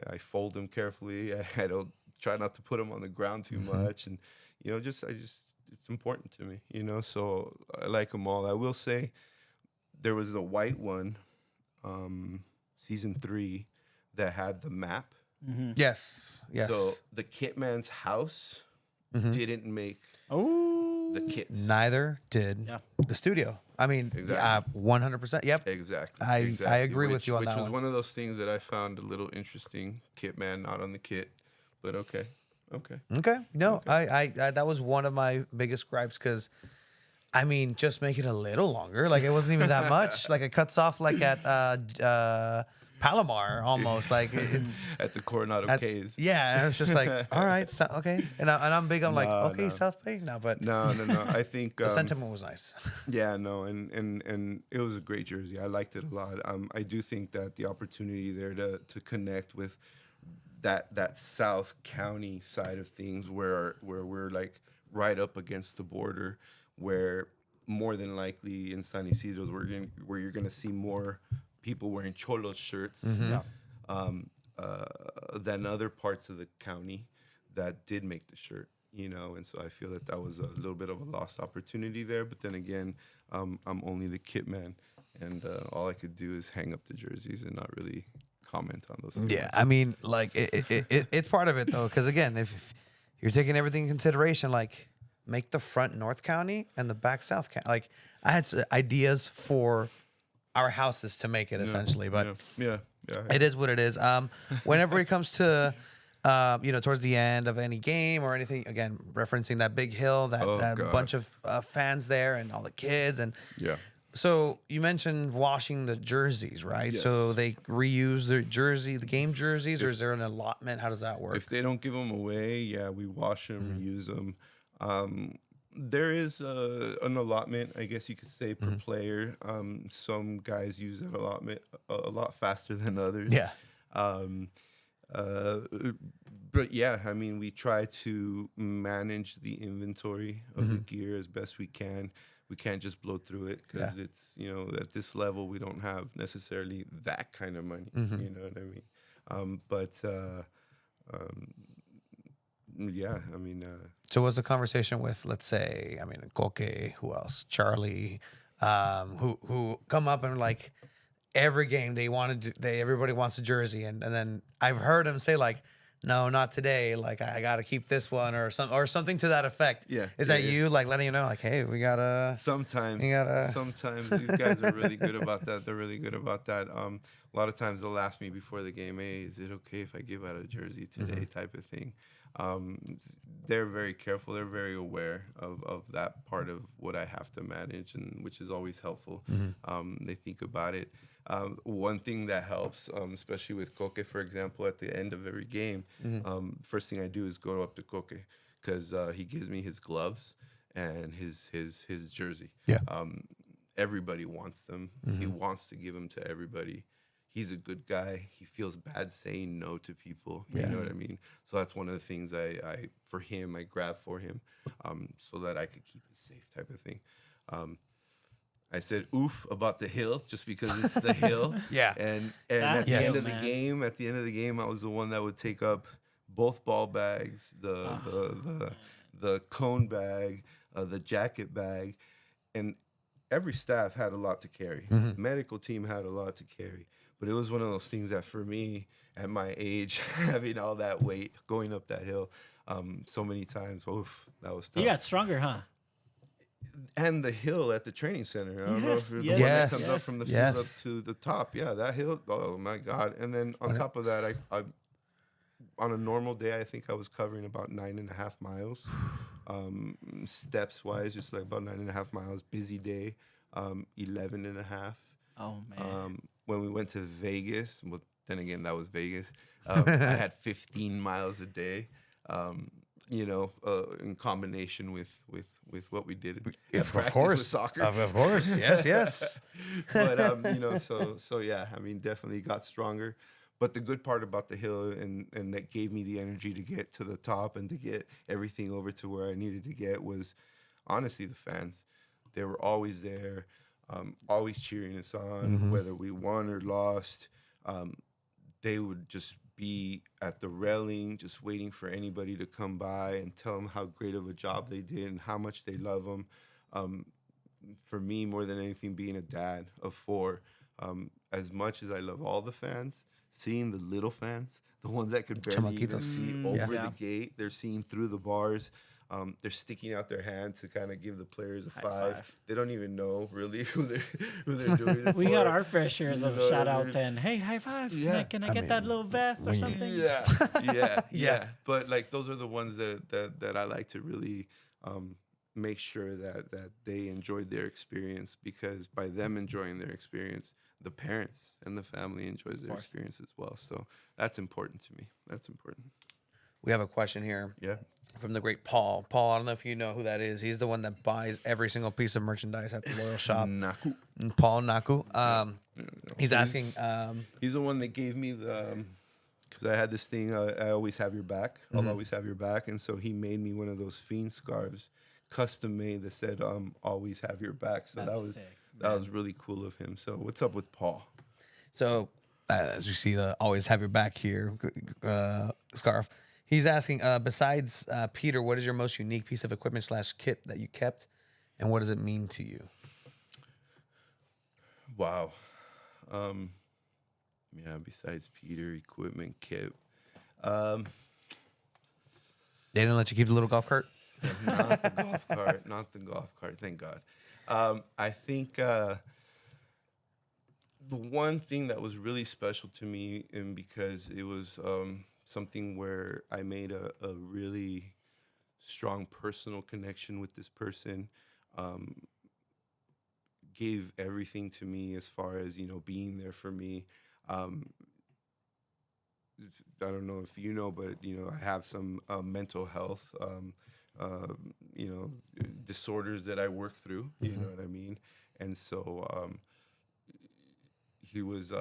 I fold them carefully. I don't try not to put them on the ground too much, and it's important to me, So I like them all. I will say there was a white one, season 3, that had the map. Yes. Yes. So the Kitman's house didn't make Oh, the kits. Neither did Yeah. the studio. I mean, Exactly. 100%. Yep. Exactly. I agree with you on which that was one. one of those things that I found a little interesting. Kitman not on the kit, but okay. Okay. No, I that was one of my biggest gripes because, I mean, just make it a little longer. Like it wasn't even that much. Like it cuts off like at Palomar almost. Like it's At the Coronado at, K's. yeah. And it's just like all right, so, okay. And I'm big. I'm like No, okay, no. South Bay now, but No. I think the sentiment was nice. Yeah, no, and it was a great jersey. I liked it a lot. I do think that the opportunity there to connect with that South County side of things, where we're like right up against the border, where more than likely in San Isidro where you're gonna see more people wearing Cholos shirts than other parts of the county that did make the shirt. And so I feel that was a little bit of a lost opportunity there. But then again, I'm only the kit man, and all I could do is hang up the jerseys and not really comment on those. Yeah, I mean, like it's part of it though, because again, if you're taking everything in consideration, like make the front North County and the back South County. Like I had ideas for our houses to make it essentially, but yeah. it is what it is. Whenever it comes to towards the end of any game or anything, again referencing that big hill, that God. bunch of fans there and all the kids and. Yeah. So you mentioned washing the jerseys, right? So Yes. they reuse the game jerseys, or is there an allotment? How does that work? If they don't give them away, yeah, we wash them, reuse them. There is an allotment, I guess you could say, per player. Some guys use that allotment a lot faster than others. Yeah. But yeah, I mean, we try to manage the inventory of the gear as best we can. We can't just blow through it because it's, at this level, we don't have necessarily that kind of money. You know what I mean? Yeah, I mean. So was the conversation with, let's say, I mean, Koke, who else? Charlie, who come up and like every game everybody wants a jersey, and then I've heard him say like, no, not today. Like I got to keep this one or something to that effect. Yeah. Is that you like letting you know like, hey, we gotta. Sometimes these guys are really good about that. They're really good about that. A lot of times they'll ask me before the game, hey, is it okay if I give out a jersey today, type of thing. They're very careful. They're very aware of that part of what I have to manage, and which is always helpful. They think about it. One thing that helps, especially with Koke, for example, at the end of every game, first thing I do is go up to Koke because he gives me his gloves and his jersey. Yeah. Everybody wants them. He wants to give them to everybody. He's a good guy. He feels bad saying no to people. You know what I mean? So that's one of the things I grab for him, so that I could keep it safe, type of thing. I said oof about the hill just because it's the hill. Yeah. And at the end of the man. game, I was the one that would take up both ball bags, the cone bag, the jacket bag, and every staff had a lot to carry. Medical team had a lot to carry. But it was one of those things that for me, at my age, having all that weight, going up that hill so many times, oof, that was tough. You got stronger, huh? And the hill at the training center. I don't know if Yes, you're yes, the one that yes, comes up from the field up to the top. Yeah, that hill, oh my God. And then on top of that, I on a normal day, I think I was covering about 9.5 miles. Steps wise, just like about 9.5 miles. Busy day, 11.5. Oh man. When we went to Vegas, well, then again, that was Vegas. I had 15 miles a day. In combination with what we did at practice with soccer. Of course. Yes. But so yeah, I mean, definitely got stronger. But the good part about the hill and that gave me the energy to get to the top and to get everything over to where I needed to get was honestly the fans. They were always there, always cheering us on, whether we won or lost. They would just be at the railing, just waiting for anybody to come by and tell them how great of a job they did and how much they love them. For me, more than anything, being a dad of 4, as much as I love all the fans, seeing the little fans, the ones that could barely even see over the gate, they're seeing through the bars. They're sticking out their hand to kind of give the players a five. They don't even know really who they're doing it We for. got our fair shares of shout what I outs and hey, high five. Yeah. Can I get that little vest or something? Yeah. But like those are the ones that I like to really make sure that they enjoyed their experience, because by them enjoying their experience, the parents and the family enjoys their experience as well. So that's important to me. That's important. We have a question here. Yeah. From the great Paul. Paul, I don't know if you know who that is. He's the one that buys every single piece of merchandise at the Loyal Shop. Naku. Paul Naku. He's asking. He's the one that gave me the, because I had this thing, I always have your back. I'll always have your back. And so he made me one of those Fiend scarves, custom made, that said, always have your back. So that was really cool of him. So what's up with Paul? So as you see, the always have your back here scarf. He's asking, besides Peter, what is your most unique piece of equipment / kit that you kept, and what does it mean to you? Wow. Besides Peter, equipment, kit. They didn't let you keep the little golf cart? Not the golf cart. Not the golf cart. Thank God. I think the one thing that was really special to me, and because it was something where I made a really strong personal connection with this person, gave everything to me as far as, being there for me. I don't know if you know, but, I have some mental health, disorders that I work through, you know what I mean? And so he was...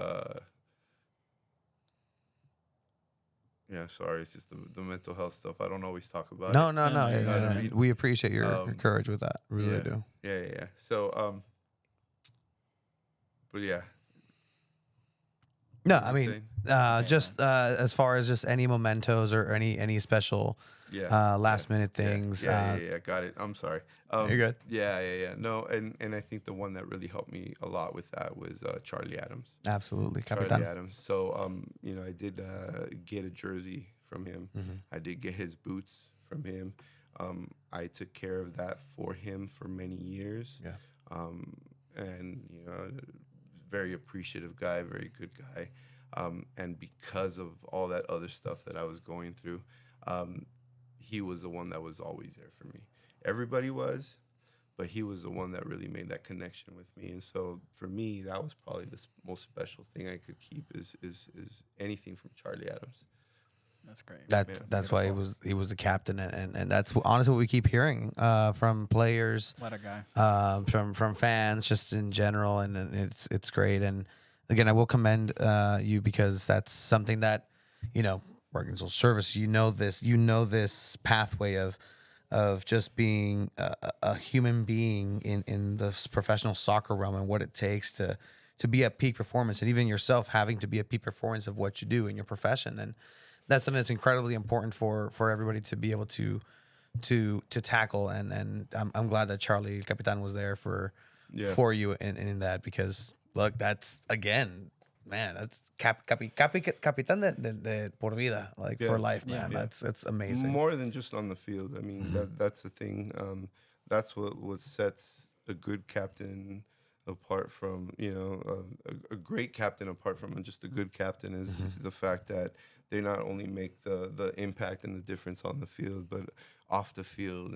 Yeah, sorry, it's just the mental health stuff. I don't always talk about No, it. no, no. you know what I mean? We appreciate your courage with that. We really Yeah, do. yeah. So, but yeah, No, what I were you mean, saying? just as far as just any mementos or any special last minute things. Yeah. Got it. I'm sorry. You're good. Yeah. No, and I think the one that really helped me a lot with that was Charlie Adams. Absolutely, Charlie Capitan. Adams. So, I did get a jersey from him. I did get his boots from him. I took care of that for him for many years. Yeah. And very appreciative guy, very good guy. And because of all that other stuff that I was going through, he was the one that was always there for me. Everybody was, but he was the one that really made that connection with me. And so for me, that was probably the most special thing I could keep is anything from Charlie Adams. That's great. That's why he was the captain, and that's honestly what we keep hearing from players, What a guy. from fans, just in general, and it's great. And again, I will commend you because that's something that working in social service, you know this pathway of just being a human being in the professional soccer realm and what it takes to be at peak performance, and even yourself having to be at peak performance of what you do in your profession. And that's something that's incredibly important for everybody to be able to tackle. And I'm glad that Charlie Capitan was there for you in that, because look, that's again, man, that's Capitan de por vida, like for life, man. That's amazing. More than just on the field. I mean, that's the thing. That's what sets a good captain apart from a great captain apart from just a good captain is the fact that they not only make the impact and the difference on the field, but off the field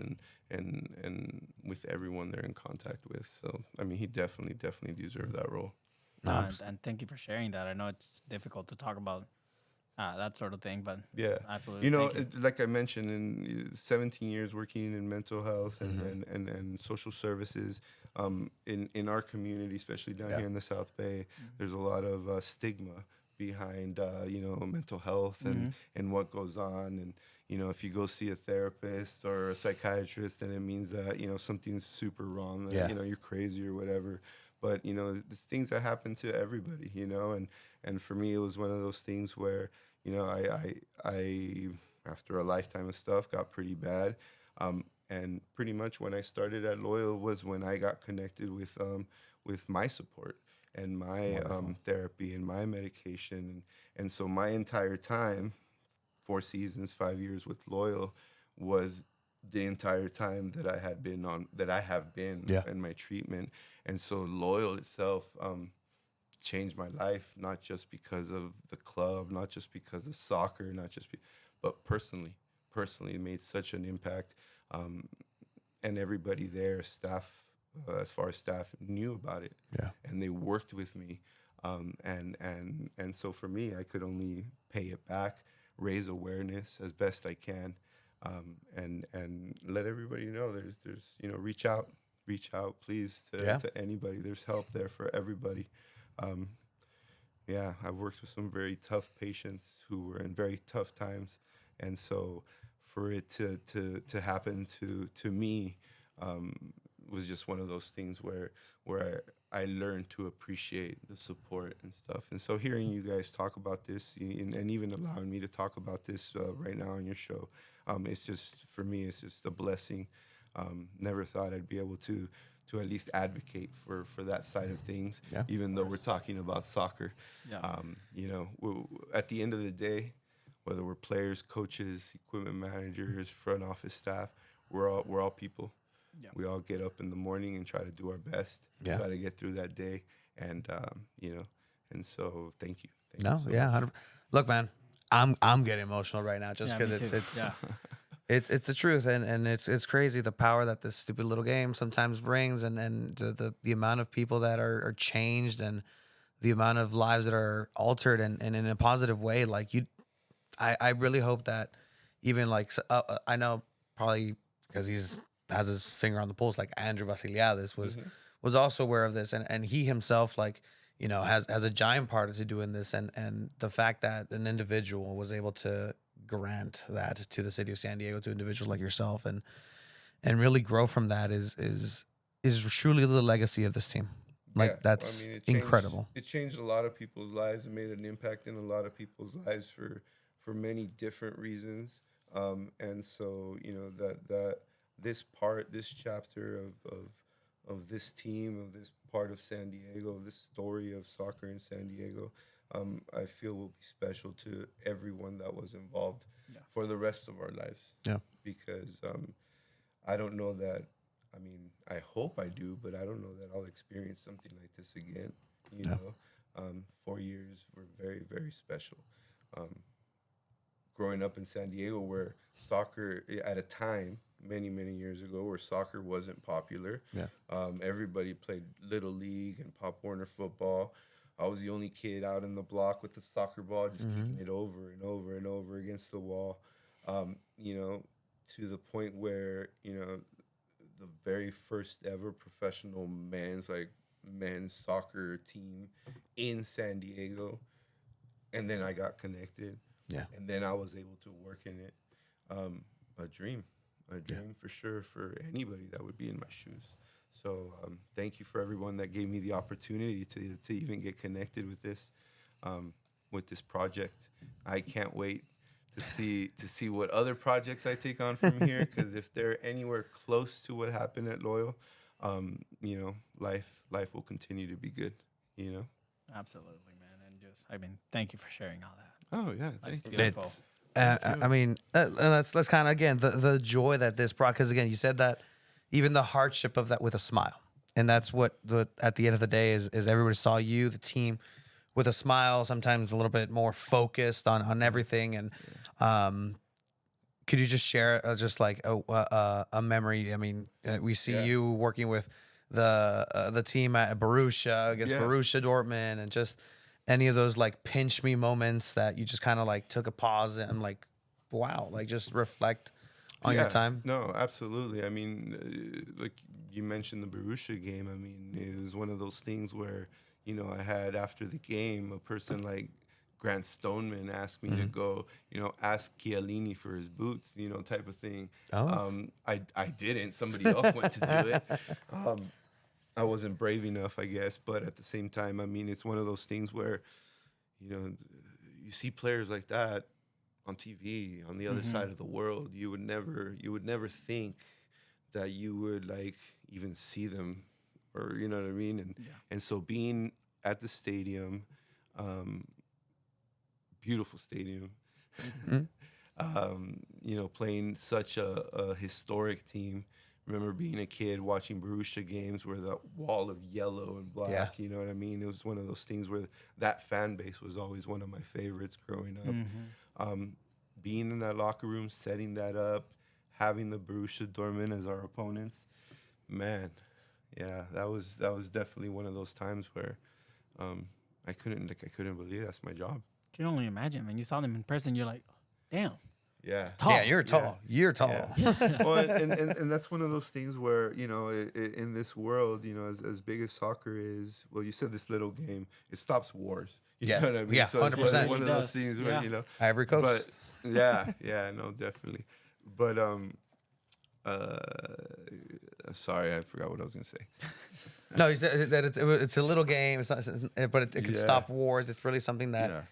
and with everyone they're in contact with. So I mean, he definitely deserved that role. And thank you for sharing that. I know it's difficult to talk about that sort of thing, but yeah, absolutely. Like I mentioned, in 17 years working in mental health and social services, in our community, especially down here in the South Bay, there's a lot of stigma behind mental health and what goes on. And if you go see a therapist or a psychiatrist, then it means that something's super wrong, that you're crazy or whatever. But there's things that happen to everybody, and for me it was one of those things where I after a lifetime of stuff got pretty bad, and pretty much when I started at Loyal was when I got connected with my support and my therapy and my medication. And so my entire time, 4 seasons, 5 years with Loyal, was the entire time that I have been in my treatment. And so Loyal itself changed my life, not just because of the club, not just because of soccer, but personally it made such an impact. And everybody there, staff, as far as staff, knew about it, and they worked with me, and so for me, I could only pay it back, raise awareness as best I can, and let everybody know there's reach out, please, to anybody. There's help there for everybody. I've worked with some very tough patients who were in very tough times, and so for it to happen to me. Was just one of those things where I learned to appreciate the support and stuff. And so hearing you guys talk about this and even allowing me to talk about this right now on your show, it's just, for me, it's just a blessing. Never thought I'd be able to at least advocate for that side of things, even though we're talking about soccer. At the end of the day, whether we're players, coaches, equipment managers, front office staff, we're all people. Yeah. We all get up in the morning and try to do our best, try to get through that day. And, and so thank you. Thank you so much. Look, man, I'm getting emotional right now just because it's the truth. And it's crazy the power that this stupid little game sometimes brings, and the amount of people that are changed, and the amount of lives that are altered and in a positive way. Like I really hope that even I know probably because has his finger on the pulse, like Andrew Vasiliadis was also aware of this, and he himself has a giant part to doing this, and the fact that an individual was able to grant that to the city of San Diego, to individuals like yourself, and really grow from that is truly the legacy of this team. Like Yeah, that's it changed, incredible. It changed a lot of people's lives. It made an impact in a lot of people's lives for many different reasons. And so that this chapter of this team, of this part of San Diego, of this story of soccer in San Diego, I feel will be special to everyone that was involved for the rest of our lives. Yeah, because I don't know that. I mean, I hope I do, but I don't know that I'll experience something like this again. You know, 4 years were very, very special. Growing up in San Diego, where soccer at a time many, many years ago, where soccer wasn't popular. Yeah. Everybody played Little League and Pop Warner football. I was the only kid out in the block with the soccer ball, just kicking it over and over and over against the wall. You know, to the point where the very first ever professional men's soccer team in San Diego, and then I got connected. Yeah. And then I was able to work in it. A dream for sure for anybody that would be in my shoes. So thank you for everyone that gave me the opportunity to even get connected with this project. I can't wait to see what other projects I take on from here, because if they're anywhere close to what happened at Loyal, life will continue to be good. Absolutely, man. And thank you for sharing all that. Oh yeah, That's thank you. beautiful. I mean, let's kind of again the joy that this brought, because again, you said that even the hardship of that with a smile, and that's what at the end of the day is everybody saw you, the team, with a smile, sometimes a little bit more focused on everything. And could you just share just like a memory? I mean, we see you working with the team at Borussia against Borussia Dortmund, and just any of those like pinch me moments that you just kind of like took a pause and like, wow, like just reflect on your time. No, absolutely. I mean, like you mentioned the Borussia game. I mean, it was one of those things where, I had after the game, a person like Grant Stoneman asked me to go, ask Chiellini for his boots, type of thing. I didn't. Somebody else went to do it. I wasn't brave enough, I guess. But at the same time, I mean, it's one of those things where, you see players like that on TV on the other side of the world. You would never think that you would like even see them, or you know what I mean. And so being at the stadium, beautiful stadium, playing such a historic team. Remember being a kid watching Borussia games where the wall of yellow and black, you know what I mean? It was one of those things where that fan base was always one of my favorites growing up. Being in that locker room, setting that up, having the Borussia Dortmund as our opponents, man, that was definitely one of those times where I couldn't believe that's my job. You can only imagine, man. You saw them in person, you're like, damn. Yeah. Tall. Yeah, you're tall. Yeah. You're tall. Yeah. Well, and that's one of those things where, in this world, as big as soccer is, well, you said this little game, it stops wars. You know what I mean? Yeah, So it's 100%. one of those things where, Ivory Coast. But, no, definitely. But, sorry, I forgot what I was going to say. No, he said that it's a little game. It's not, but it can stop wars. It's really something that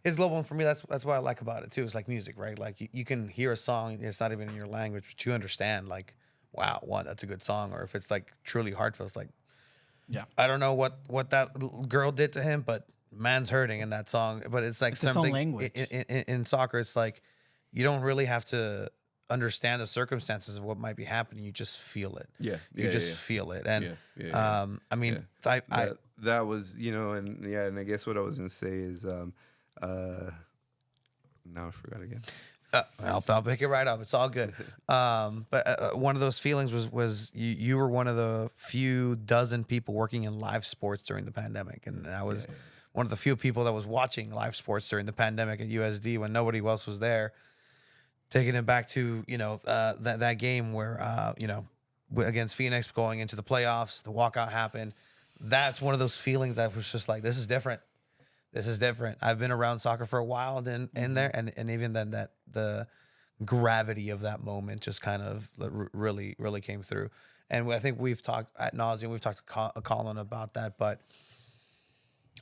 is global. And for me, that's what I like about it too. It's like music, right? Like you can hear a song, it's not even in your language, but you understand. Like, wow, that's a good song. Or if it's like truly heartfelt, it's like, I don't know what that girl did to him, but man's hurting in that song. But it's like something language. In soccer. It's like you don't really have to understand the circumstances of what might be happening. You just feel it. You just feel it. And I mean, that was, and I guess what I was gonna say is now I forgot again. I'll pick it right up. It's all good. But one of those feelings was you were one of the few dozen people working in live sports during the pandemic, and I was one of the few people that was watching live sports during the pandemic at USD when nobody else was there. Taking it back to that game where against Phoenix, going into the playoffs, the walkout happened. That's one of those feelings that was just like, this is different. this is different. I've been around soccer for a while, and in there, and even then, that the gravity of that moment just kind of really came through. And I think we've talked ad nauseum. We've talked to Colin about that, but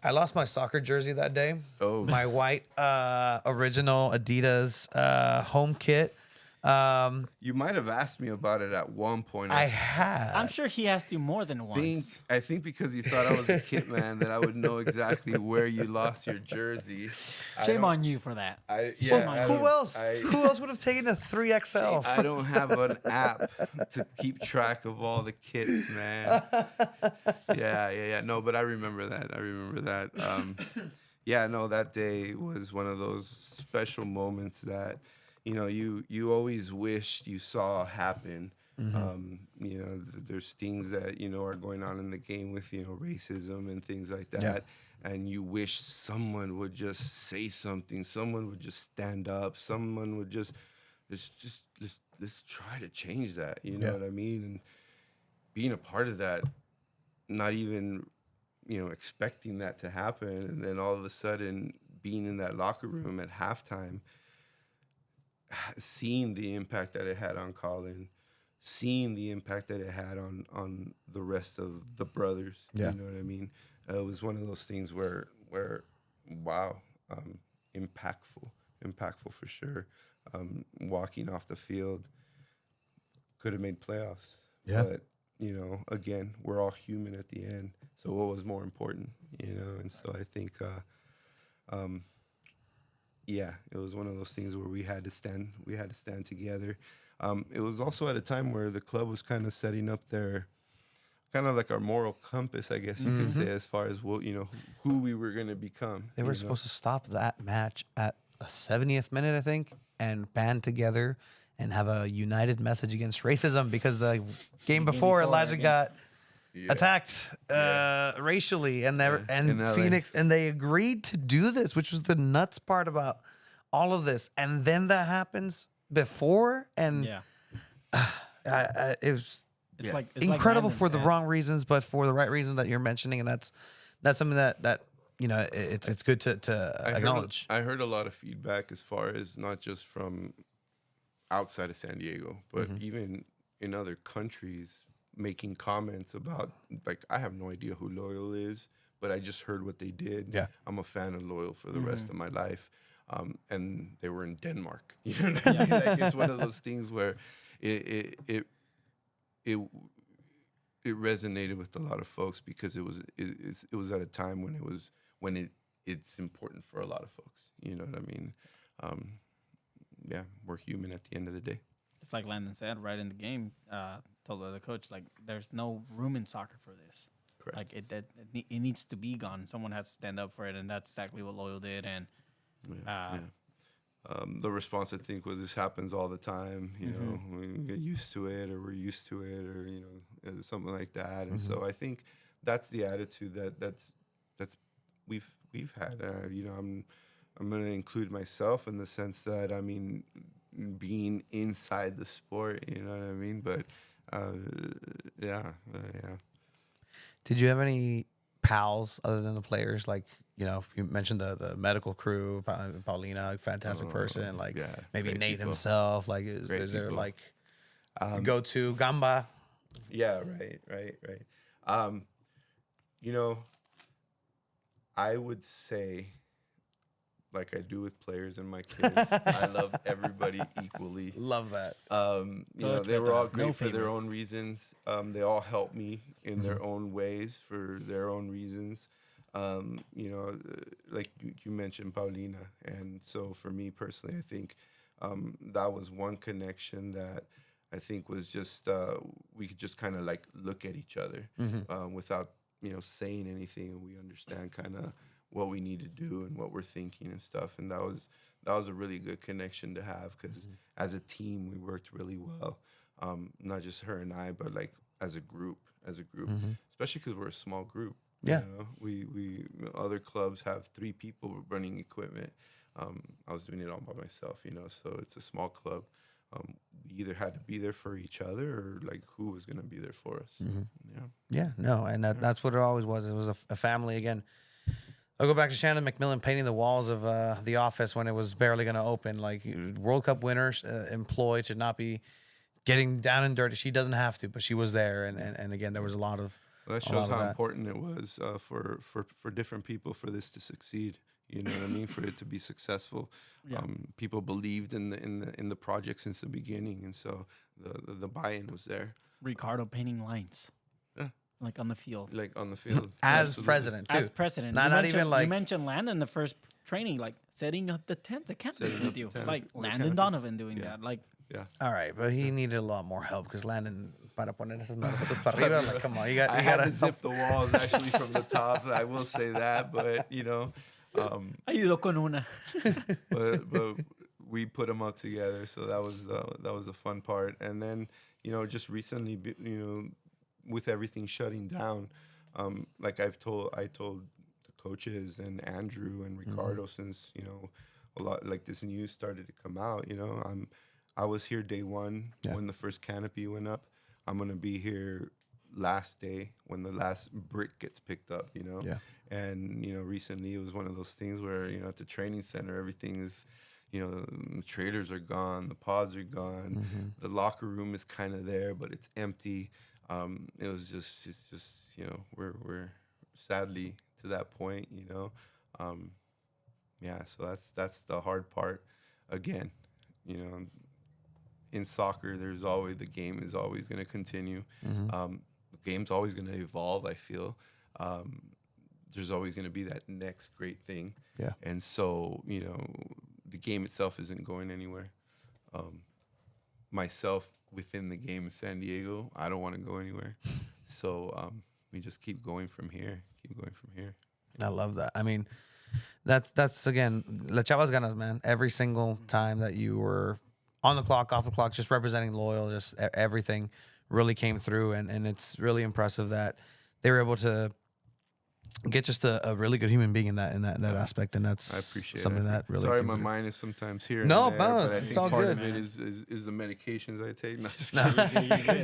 I lost my soccer jersey that day. Oh. My white original Adidas home kit. You might have asked me about it at one point. I had. I'm sure he asked you more than once. I think because you thought I was a kit man that I would know exactly where you lost your jersey. Shame on you for that. Who else? Who else would have taken a 3XL? I don't have an app to keep track of all the kits, man. Yeah. No, but I remember that. Yeah, no, that day was one of those special moments that, you know, you always wished you saw happen. You know, there's things that, you know, are going on in the game with, you know, racism and things like that. Yeah. And you wish someone would just say something. Someone would just stand up. Someone would just let's try to change that. You know what I mean? And being a part of that, not even, you know, expecting that to happen. And then all of a sudden being in that locker room at halftime, seeing the impact that it had on Colin, seeing the impact that it had on the rest of the brothers. Yeah. You know what I mean? It was one of those things where wow, impactful for sure. Walking off the field, could have made playoffs. Yeah. But, you know, again, we're all human at the end. So what was more important, you know? And so I think, yeah, it was one of those things where we had to stand together. It was also at a time where the club was kind of setting up their, kind of like our moral compass, I guess you could say, as far as what, you know, who we were going to become. They were supposed to stop that match at a 70th minute, I think, and band together and have a united message against racism, because the game before Elijah got attacked racially, and Phoenix, and they agreed to do this, which was the nuts part about all of this. And then that happens before, and it was It's incredible like for the wrong reasons, but for the right reason that you're mentioning, and that's something that you know, it's good to acknowledge. I heard a lot of feedback as far as not just from outside of San Diego, but even in other countries, making comments about, like, I have no idea who Loyal is, but I just heard what they did. Yeah. I'm a fan of Loyal for the rest of my life. And they were in Denmark. You know what I mean? Like, it's one of those things where it resonated with a lot of folks, because it was at a time when it's important for a lot of folks. You know what I mean? Yeah, we're human at the end of the day. It's like Landon said right in the game, told the coach, like, there's no room in soccer for this. Correct. Like, it needs to be gone. Someone has to stand up for it, and that's exactly what Loyal did. And the response, I think, was, this happens all the time. You know, we get used to it, or we're used to it, or, you know, something like that. And so I think that's the attitude that's we've had. You know, I'm going to include myself in the sense that, I mean, being inside the sport, you know what I mean? But yeah. Did you have any pals other than the players? Like, you know, you mentioned the medical crew, Paulina, fantastic person. Like, maybe Nate himself. Like, is there people. like go to Gamba? Yeah, right. You know, I would say, like I do with players and my kids, I love everybody equally. Love that. You know, they were all great for their own reasons. They all helped me in their own ways for their own reasons. You know, like you mentioned Paulina. And so for me personally, I think that was one connection that I think was just, we could just kind of like look at each other without, you know, saying anything, and we understand kind of what we need to do and what we're thinking and stuff. And that was a really good connection to have, because as a team, we worked really well. Not just her and I, but like as a group, especially because we're a small group. Yeah. You know? We other clubs have 3 people running equipment. I was doing it all by myself, you know, so it's a small club. We either had to be there for each other, or like who was going to be there for us. Yeah, no. And that's what it always was. It was a family again. I'll go back to Shannon McMillan painting the walls of the office when it was barely going to open. Like World Cup winners employed should not be getting down and dirty. She doesn't have to, but she was there, and again, there was a lot of. Well, that shows how important it was for different people for this to succeed. You know what I mean? For it to be successful, people believed in the project since the beginning, and so the buy-in was there. Ricardo painting lines. Yeah. Like on the field. Like on the field. As Absolutely. president, too. As president. Not even like... You mentioned Landon the first training, like setting up the tent, the campus Setting up with the you. tent, Like the Landon canopy. Donovan doing Yeah. that. Like, Yeah. All right, but he needed a lot more help because Landon, para poner esas manos para arriba, like, come on, you I had gotta to zip the walls actually from the top. I will say that, but you know, ayudó con una. but we put them up together, so that was the fun part. And then just recently, with everything shutting down, like I told the coaches and Andrew and Ricardo, since a lot like this news started to come out. I was here day one when the first canopy went up. I'm gonna be here last day when the last brick gets picked up. Yeah. And recently it was one of those things where at the training center everything is, the trailers are gone, the pods are gone, the locker room is kind of there, but it's empty. It's just we're sadly to that point. So that's the hard part. Again, in soccer, the game is always going to continue. The game's always going to evolve, I feel. There's always going to be that next great thing. Yeah. And so, the game itself isn't going anywhere. Myself within the game of San Diego, I don't want to go anywhere. So we just keep going from here. I love that. I mean, that's again, La Chavas Ganas, man. Every single time that you were on the clock, off the clock, just representing Loyal, just everything really came through. And it's really impressive that they were able to get just a really good human being in that aspect. And that's I appreciate something it. that really Sorry, came my through. mind is sometimes here No, and there, no, but I it's think all part good, of it man. is the medications I take. Not just kidding.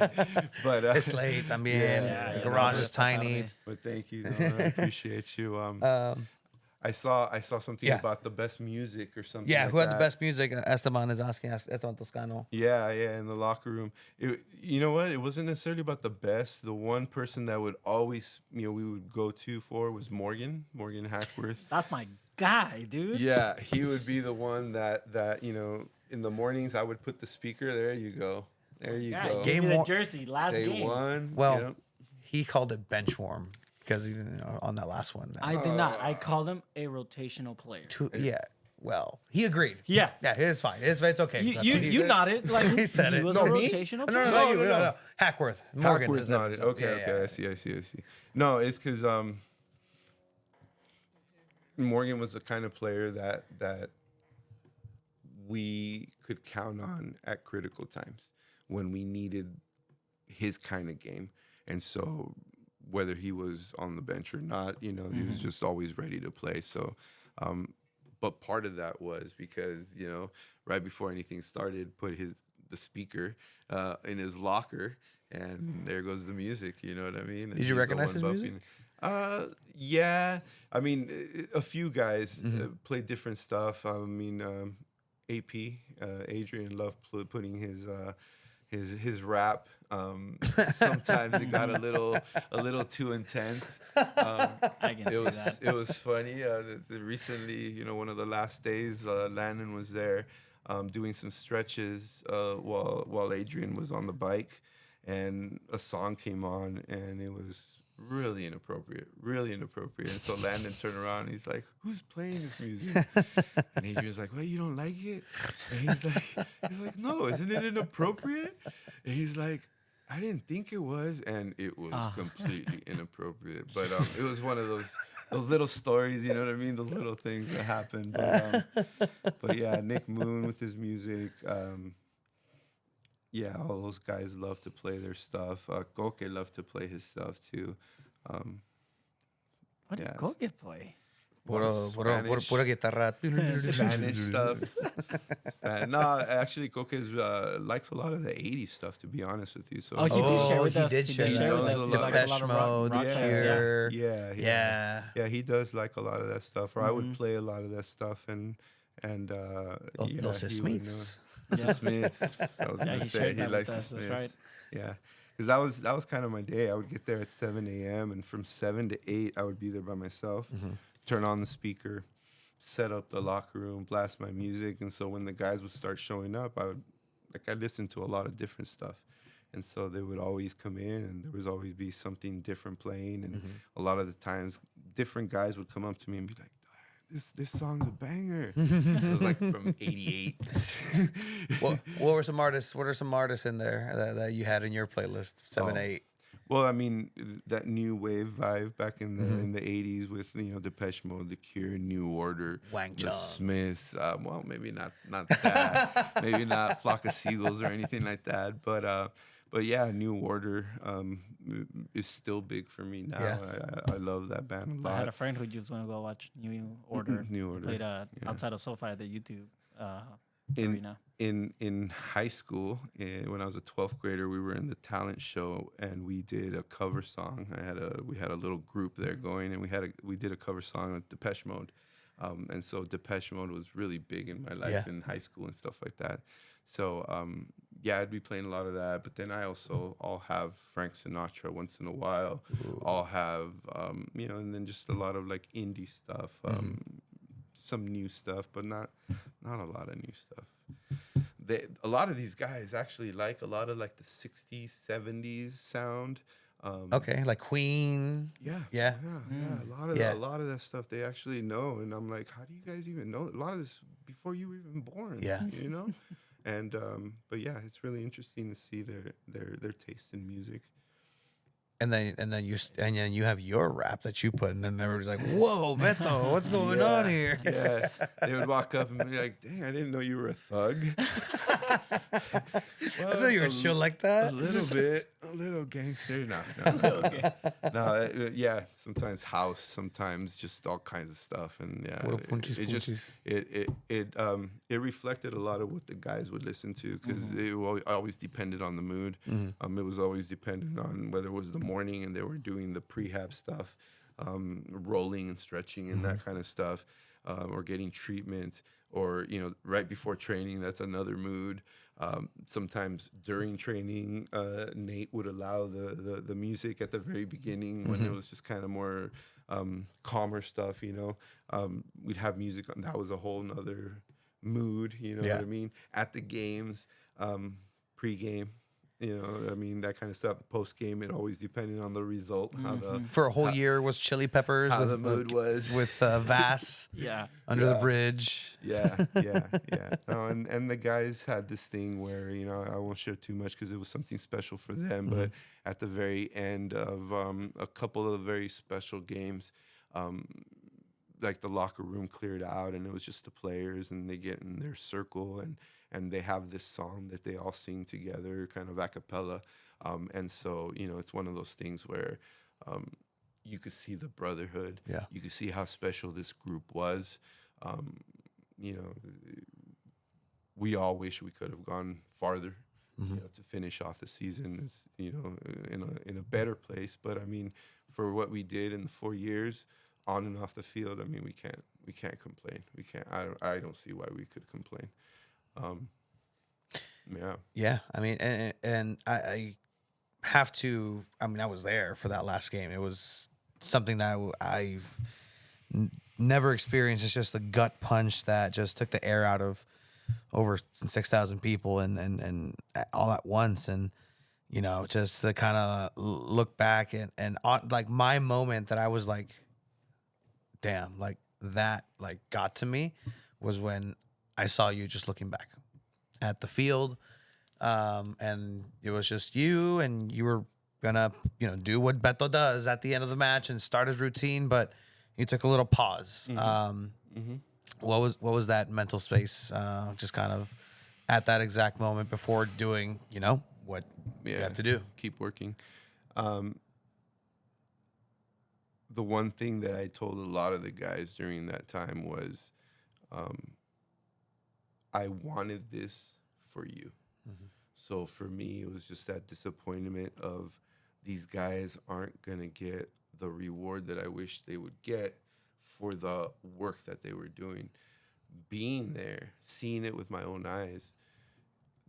But It's late, también. The garage is tiny. But thank you. No, I appreciate you. I saw something Yeah. about the best music or something. Yeah, like who had the that. best music? Esteban is asking. Esteban Toscano. Yeah, in the locker room. You know what? It wasn't necessarily about the best. The one person that would always, we would go to for was Morgan Hackworth. That's my guy, dude. Yeah, he would be the one that in the mornings I would put the speaker. There you go. Yeah, go. give me the Game jersey last Day game. one. Well, he called it bench warm because he on that last one. I did not. I called him a rotational player. Yeah. Well, he agreed. Yeah. Yeah, it's fine. It's okay. You That's what he said. nodded like He said it. was No, a me? rotational No, player. no. Hackworth. Morgan. Hackworth is that- nodded. Okay, yeah. I see. No, it's because Morgan was the kind of player that we could count on at critical times when we needed his kind of game. And so whether he was on the bench or not, he was just always ready to play. So, but part of that was because, right before anything started, put the speaker in his locker, and there goes the music. You know what I mean? And Did you he's the recognize one his music? bumping. Yeah. I mean, a few guys played different stuff. I mean, AP Adrian loved putting his rap. Sometimes it got a little too intense. I can see that. It was funny. Recently, one of the last days, Landon was there doing some stretches while Adrian was on the bike, and a song came on, and it was really inappropriate. And so Landon turned around and he's like, "Who's playing this music?" And Adrian's like, "Well, you don't like it?" And he's like, "No, isn't it inappropriate?" And he's like, "I didn't think it was," and it was completely inappropriate. But it was one of those little stories, you know what I mean? Those little things that happen. But yeah, Nick Moon with his music. Yeah, all those guys love to play their stuff. Koke loved to play his stuff too. What did Koke play? Pura guitarra. Spanish stuff. No, actually, Coque likes a lot of the 80s stuff, to be honest with you. So Oh, he did share with he us. did He share did that. share with Knows us. a He lot. likes a lot Depeche of Mode, rock The bands, Cure. Yeah. Yeah, he does like a lot of that stuff. Or I would Mhm. play a lot of that stuff, and Los he would know. Smiths. Los Yeah. Smiths. I was Yeah, gonna he say shared he that with likes the us. That's Smiths. right. Yeah, because that was kind of my day. I would get there at 7 a.m. and from 7 to 8, I would be there by myself. Turn on the speaker, set up the locker room, blast my music, and so when the guys would start showing up, I listened to a lot of different stuff, and so they would always come in, and there was always be something different playing, and a lot of the times, different guys would come up to me and be like, this song's a banger. It was like from 88. What were some artists? What are some artists in there that you had in your playlist? 7, 8. Well, I mean, that new wave vibe back in the 80s with, Depeche Mode, The Cure, New Order, Wang The Chung. Smiths. Well, maybe not that. Maybe not Flock of Seagulls or anything like that. But yeah, New Order is still big for me now. Yeah. I love that band a lot. I had a friend who just went to go watch New Order. New Order. Played yeah. outside of SoFi at the YouTube in arena. in high school, when I was a 12th grader, we were in the talent show and we did a cover song. We had a little group there going, and we did a cover song with Depeche Mode, and so Depeche Mode was really big in my life in high school and stuff like that. So I'd be playing a lot of that, but then I'll have Frank Sinatra once in a while. I'll have and then just a lot of like indie stuff. Some new stuff, but not a lot of new stuff. A lot of these guys actually like a lot of like the 60s, 70s sound. Okay, like Queen. Yeah. A lot of that stuff they actually know, and I'm like, how do you guys even know a lot of this before you were even born? Yeah. And but yeah, it's really interesting to see their taste in music. And then you have your rap that you put, and then everybody's like, "Whoa, Beto, what's going on here?" Yeah, they would walk up and be like, "Dang, I didn't know you were a thug." I know you were chill like that. A little bit, a little gangster. No. Yeah. Sometimes house, sometimes just all kinds of stuff, and it reflected a lot of what the guys would listen to, because it always depended on the mood. It was always dependent on whether it was the morning and they were doing the prehab stuff, rolling and stretching and that kind of stuff, or getting treatment, or right before training. That's another mood. Sometimes during training, Nate would allow the music at the very beginning when it was just kind of more calmer stuff. We'd have music, and that was a whole nother mood. You know what I mean? At the games, pre-game. That kind of stuff. Post game, it always depended on the result. For a whole year was Chili Peppers. How with the mood was with Vass. Under the bridge. Yeah. No, and the guys had this thing where I won't share too much because it was something special for them. But at the very end of a couple of very special games, like the locker room cleared out, and it was just the players, and they get in their circle, and they have this song that they all sing together, kind of a cappella. And so, it's one of those things where you could see the brotherhood. Yeah. You could see how special this group was. We all wish we could have gone farther to finish off the season, in a better place. But for what we did in the 4 years, on and off the field, we can't complain. We can't. I don't see why we could complain. Yeah. And I have to. I was there for that last game. It was something that I've never experienced. It's just the gut punch that just took the air out of over 6,000 people and all at once. And just to kind of look back and on, like, my moment that I was like, damn, like that like got to me was when I saw you just looking back at the field, and it was just you, and you were gonna do what Beto does at the end of the match and start his routine, but you took a little pause. What was that mental space, just kind of at that exact moment before doing what you have to do? Keep working. the one thing that I told a lot of the guys during that time was, I wanted this for you. So for me, it was just that disappointment of these guys aren't going to get the reward that I wish they would get for the work that they were doing. Being there, seeing it with my own eyes,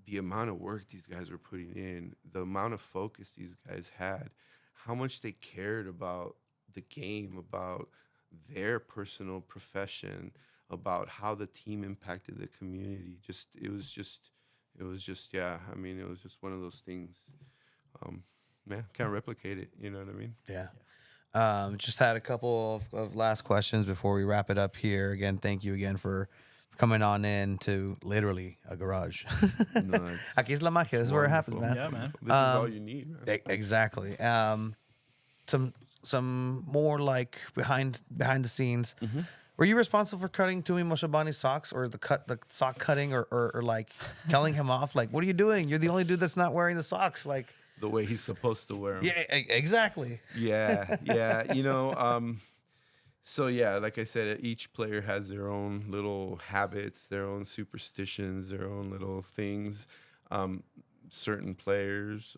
the amount of work these guys were putting in, the amount of focus these guys had, how much they cared about the game, about their personal profession, about how the team impacted the community. It was just, yeah. I mean, it was just one of those things. Man, can't replicate it. You know what I mean? Yeah. Just had a couple of last questions before we wrap it up here. Again, thank you again for coming on in to literally a garage. No, Aquí es la magia. This is where it happens, man. Yeah, man. This is all you need, man. Exactly. Some more like behind the scenes. Were you responsible for cutting Tumi Moshabani's socks, or the sock cutting, or like telling him off? Like, what are you doing? You're the only dude that's not wearing the socks. Like The way he's supposed to wear them. yeah, exactly. Yeah. You know, so yeah, like I said, each player has their own little habits, their own superstitions, their own little things. Certain players,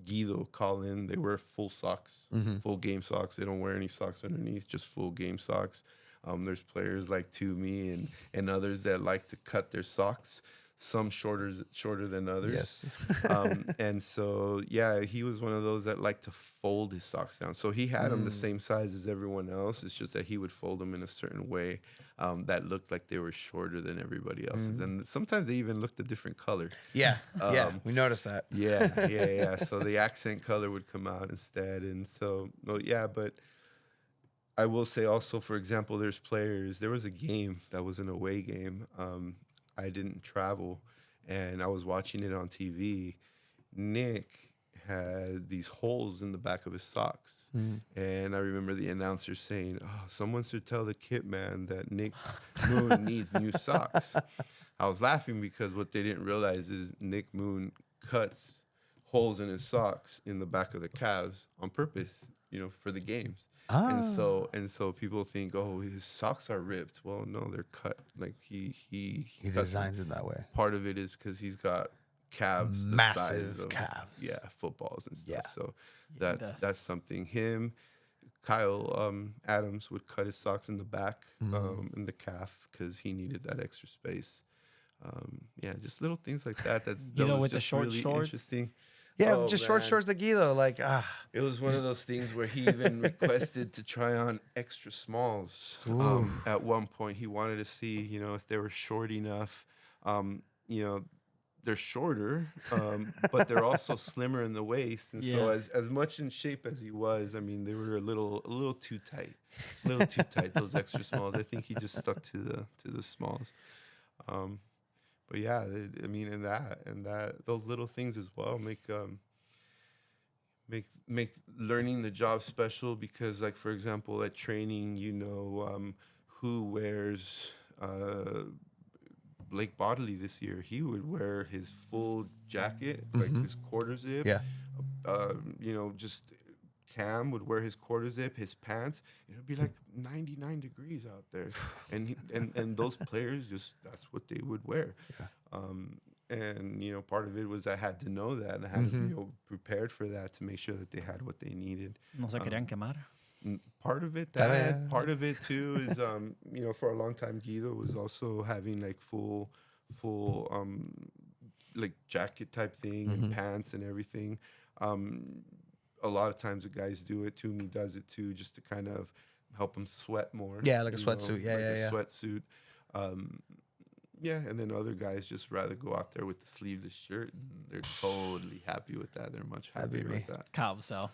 Guido, Colin, they wear full socks, full game socks. They don't wear any socks underneath, just full game socks. There's players like Toomey and others that like to cut their socks, some shorter than others. Yes. And so, yeah, he was one of those that liked to fold his socks down. So he had them the same size as everyone else. It's just that he would fold them in a certain way that looked like they were shorter than everybody else's. And sometimes they even looked a different color. Yeah. We noticed that. Yeah. So the accent color would come out instead. And so, but I will say also, for example, there was a game that was an away game. I didn't travel, and I was watching it on TV. Nick had these holes in the back of his socks. And I remember the announcer saying, "Oh, someone should tell the kit man that Nick Moon needs new socks." I was laughing because what they didn't realize is Nick Moon cuts holes in his socks in the back of the calves on purpose, for the games. And so people think, oh, his socks are ripped. Well, no, they're cut. Like he designs it that way. Part of it is because he's got calves, Massive the size of, calves. yeah, footballs and stuff. Yeah. So Yeah, that's something. Kyle Adams would cut his socks in the back, in the calf, because he needed that extra space. Just little things like that. That was with the just short really shorts. Interesting. Yeah, Oh, just short man. shorts to Guido. Like, It was one of those things where he even requested to try on extra smalls. At one point, he wanted to see, if they were short enough. They're shorter, but they're also slimmer in the waist. And so, as much in shape as he was, I mean, they were a little too tight, those extra smalls. I think he just stuck to the smalls. But yeah, I mean, and that those little things as well make learning the job special, because, like, for example, at training, who wears Blake Bodley this year. He would wear his full jacket, like his quarter zip. yeah. Just Cam would wear his quarter zip, his pants. It would be like 99 degrees out there, and those players that's what they would wear. Yeah. And part of it was I had to know that, and I had to be prepared for that to make sure that they had what they needed. No se querían quemar. Part of it, part of it too is for a long time Guido was also having like full like jacket type thing and pants and everything. A lot of times the guys do it. Toomey does it too, just to kind of help them sweat more. Yeah, like a sweatsuit. Yeah, like yeah. a sweatsuit. And then other guys just rather go out there with the sleeveless shirt, and they're totally happy with that. They're much happier with that. Kyle Vassell.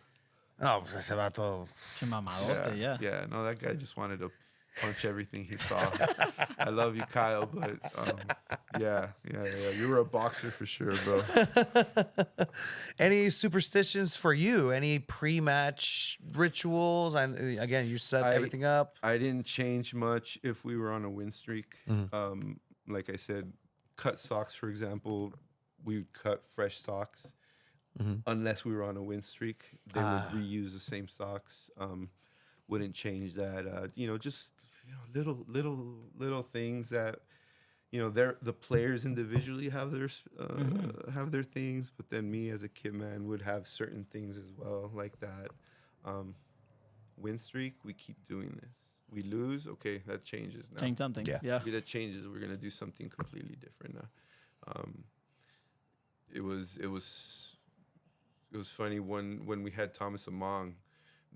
Oh, pues ese vato. Chimamadote, yeah. Yeah, no, that guy just wanted to punch everything he saw. I love you, Kyle, but yeah. You were a boxer for sure, bro. Any superstitions for you? Any pre-match rituals? And again, you set everything up. I didn't change much if we were on a win streak. Like I said, cut socks, for example. We would cut fresh socks. unless we were on a win streak. They would reuse the same socks. Wouldn't change that. Just little things that the players individually have their things, but then me as a kid man would have certain things as well like that. Win streak, we keep doing this. We lose, okay, that changes now. Change something. Yeah. Yeah. That changes. We're gonna do something completely different now. It was funny when we had Thomas Among,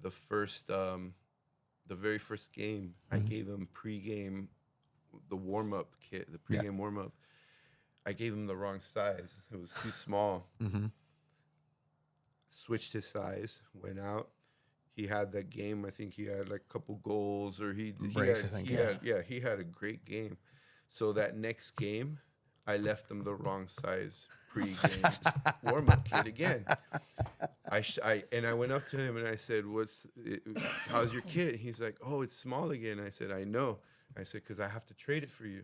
the very first game. I gave him pregame, the warm up kit, the pregame warm up. I gave him the wrong size. It was too small. Switched his size, went out. He had that game. I think he had like a couple goals, or he had a great game. So that next game, I left him the wrong size pre-game warm-up kit again. I went up to him and I said, how's your kit? He's like, oh, it's small again. I said, I know. I said, because I have to trade it for you.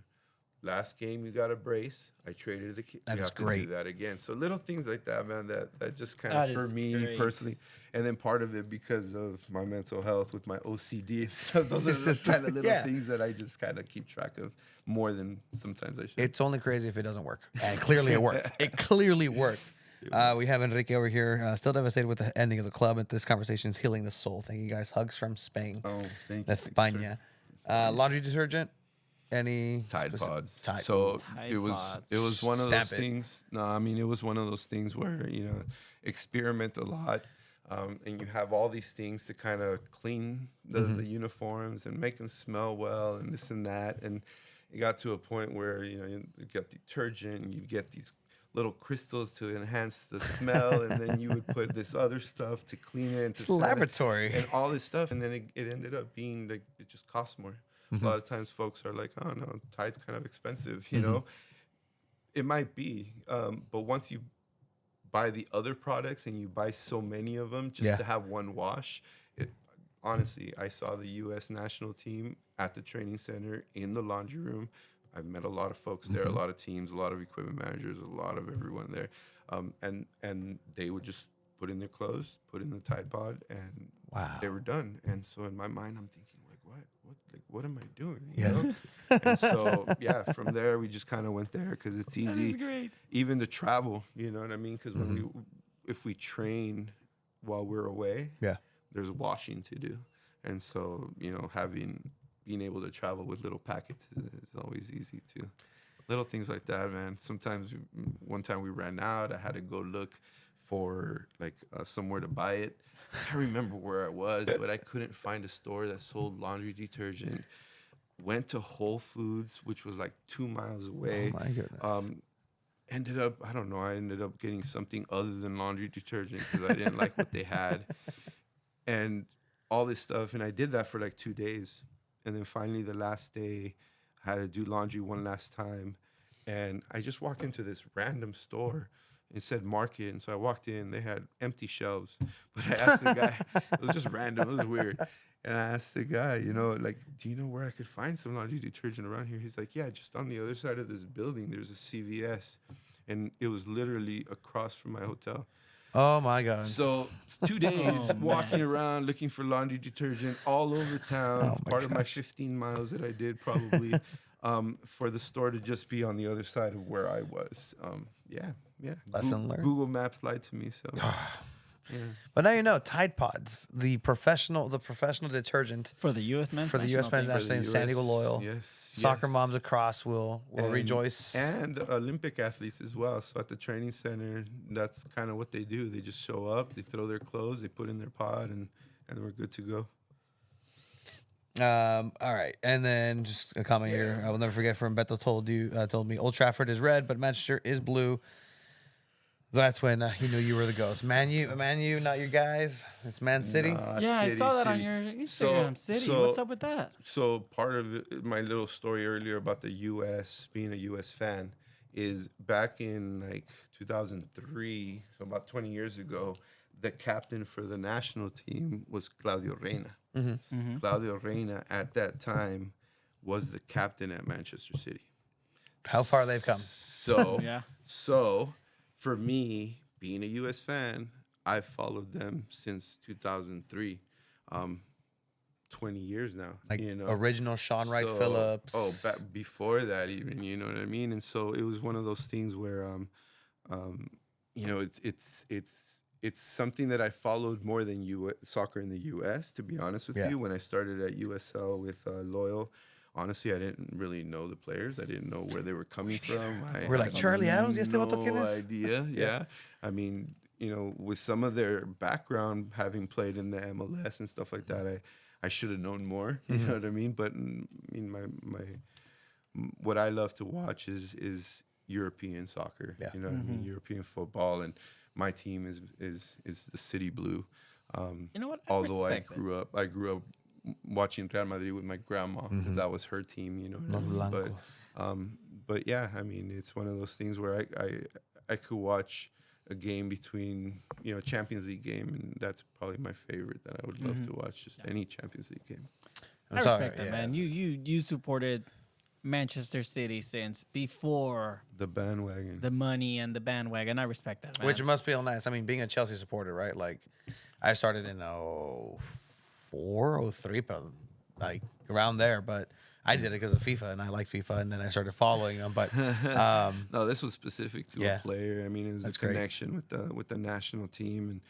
Last game, you got a brace. I traded the kit. That you is have great. to do that again. So little things like that, man, that just kind of, for me great. personally, and then part of it because of my mental health with my OCD and stuff. Those are just kind of little things that I just kind of keep track of more than sometimes I should. It's only crazy if it doesn't work. And clearly it worked. It clearly worked. We have Enrique over here, still devastated with the ending of the club. And this conversation is healing the soul. Thank you guys. Hugs from Spain. Oh, thank you. That's España. Laundry detergent. Any Tide Pods. Tide. So Tide it was Pods. one of Stamp those it. things. No, I mean it was one of those things where experiment a lot, and you have all these things to kind of clean the uniforms and make them smell well and this and that. And it got to a point where you get detergent and you get these little crystals to enhance the smell, and then you would put this other stuff to clean it. It's laboratory. And all this stuff, and then it ended up being like it just cost more. A lot of times folks are like, oh no, Tide's kind of expensive, you know? It might be, but once you buy the other products and you buy so many of them just to have one wash, honestly, I saw the U.S. national team at the training center in the laundry room. I've met a lot of folks there, a lot of teams, a lot of equipment managers, a lot of everyone there. And they would just put in their clothes, put in the Tide Pod, and they were done. And so in my mind, I'm thinking, what am I doing? You know? And so, from there, we just kind of went there because it's easy. That is great. Even to travel, you know what I mean? Because if we train while we're away, there's washing to do. And so, being able to travel with little packets is always easy too. Little things like that, man. Sometimes, one time we ran out. I had to go look for somewhere to buy it. I can't remember where I was, but I couldn't find a store that sold laundry detergent. Went to Whole Foods, which was like 2 miles away. Oh my goodness. I ended up getting something other than laundry detergent because I didn't like what they had. And all this stuff. And I did that for like 2 days. And then finally the last day, I had to do laundry one last time. And I just walked into this random store. It said market, and so I walked in. They had empty shelves, but I asked the guy. It was just random. It was weird, and I asked the guy, do you know where I could find some laundry detergent around here? He's like, yeah, just on the other side of this building, there's a CVS, and it was literally across from my hotel. Oh my God! So it's 2 days walking around looking for laundry detergent all over town. Part of my 15 miles that I did probably, for the store to just be on the other side of where I was. Yeah. Lesson learned. Google Maps lied to me, so. But now you know Tide Pods, the professional detergent For the U.S. men's for the U.S. men's team. national team, San Diego Loyal. Yes. Soccer moms across will rejoice. And Olympic athletes as well. So at the training center, that's kind of what they do. They just show up, they throw their clothes, they put in their pod, and we're good to go. All right, and then just a comment here. I will never forget from Beto told me Old Trafford is red, but Manchester is blue. That's when he knew you were the ghost. Man U, not your guys. It's Man City. Yeah, I saw that on your Instagram. City, what's up with that? So part of my little story earlier about the U.S. being a U.S. fan is back in 2003, so about 20 years ago, the captain for the national team was Claudio Reyna. Claudio Reyna at that time was the captain at Manchester City. How far they've come. So Yeah. So for me being a U.S. fan, I've followed them since 2003. 20 years now, Like you know, original Sean Wright So- Phillips. Oh, back before that, even, you know what I mean. And so it was one of those things where, you know, it's something that I followed more than soccer in the U.S. To be honest with Yeah. you, when I started at USL with Loyal. Honestly, I didn't really know the players. I didn't know where they were coming from. We're like, had Charlie Adams, ¿y este vato quién no es? idea. Yeah. I mean, you know, with some of their background, having played in the MLS and stuff like that, I should have known more. You know what I mean? But I mean, what I love to watch is European soccer. Yeah. You know what I mean? European football, and my team is the City Blue. You know what? Although I respect it. grew up watching Real Madrid with my grandma. 'Cause that was her team, you know. Los what I mean? blancos. But yeah, I mean, it's one of those things where I could watch a game between, you know, Champions League game, and that's probably my favorite that I would love to watch. Just any Champions League game. I respect that, man. You supported Manchester City since before The bandwagon. the money and the bandwagon. I respect that, man. Which must feel nice. I mean, being a Chelsea supporter, right? Like, I started in 04, 03, but like around there. But I did it because of FIFA, and I like FIFA, and then I started following them. But No, this was specific to Yeah. a player. I mean, it was That's a great. connection with the national team, and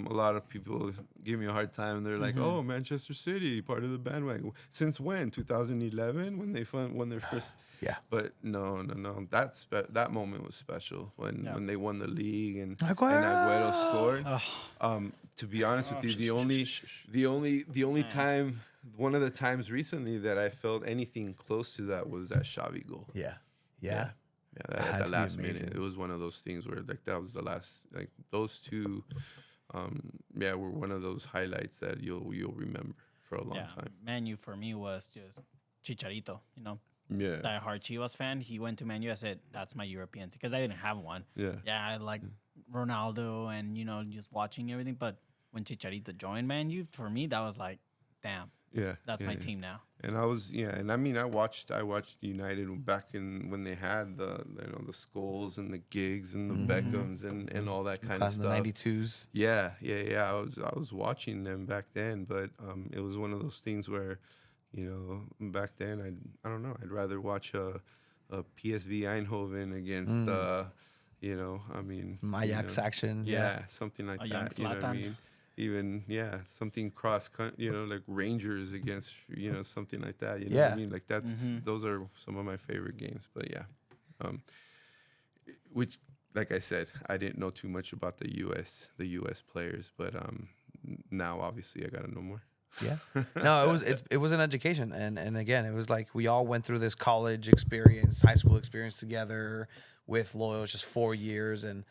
a lot of people give me a hard time. They're like, "Oh, Manchester City, part of the bandwagon. Since when? 2011, when they won their first." yeah, But no. That moment was special when they won the league and Agüero scored. To be honest with you, the only time, one of the times recently that I felt anything close to that was that Xavi goal. yeah. Yeah, That had at to the be last amazing. minute, it was one of those things where like that was the last, like those two, were one of those highlights that you'll remember for a long time. Man U for me was just Chicharito. You know, Yeah, die hard Chivas fan. He went to Man U. I said, that's my European because I didn't have one. yeah, Yeah, I like Ronaldo and, you know, just watching everything. But when Chicharito joined Man U, for me, that was like, damn, yeah. that's yeah, my yeah. team now. And I was, and I mean, I watched United back in when they had the the Scholes and the Giggs and the Beckhams and all that kind of Class of stuff. the 92s. Yeah. I was watching them back then, but it was one of those things where, you know, back then I don't know, I'd rather watch a PSV Eindhoven against you know, I mean, Ajax action. yeah, something like A young that. You know what I Zlatan. mean? Even something you know, like Rangers against, you know, something like that. You know what Yeah. I mean? Like those are some of my favorite games. But yeah, which, like I said, I didn't know too much about the U.S. players, but now obviously I gotta know more. Yeah. No, it was an education, and again, it was like we all went through this college experience, high school experience together with Loyal. It's just 4 years, and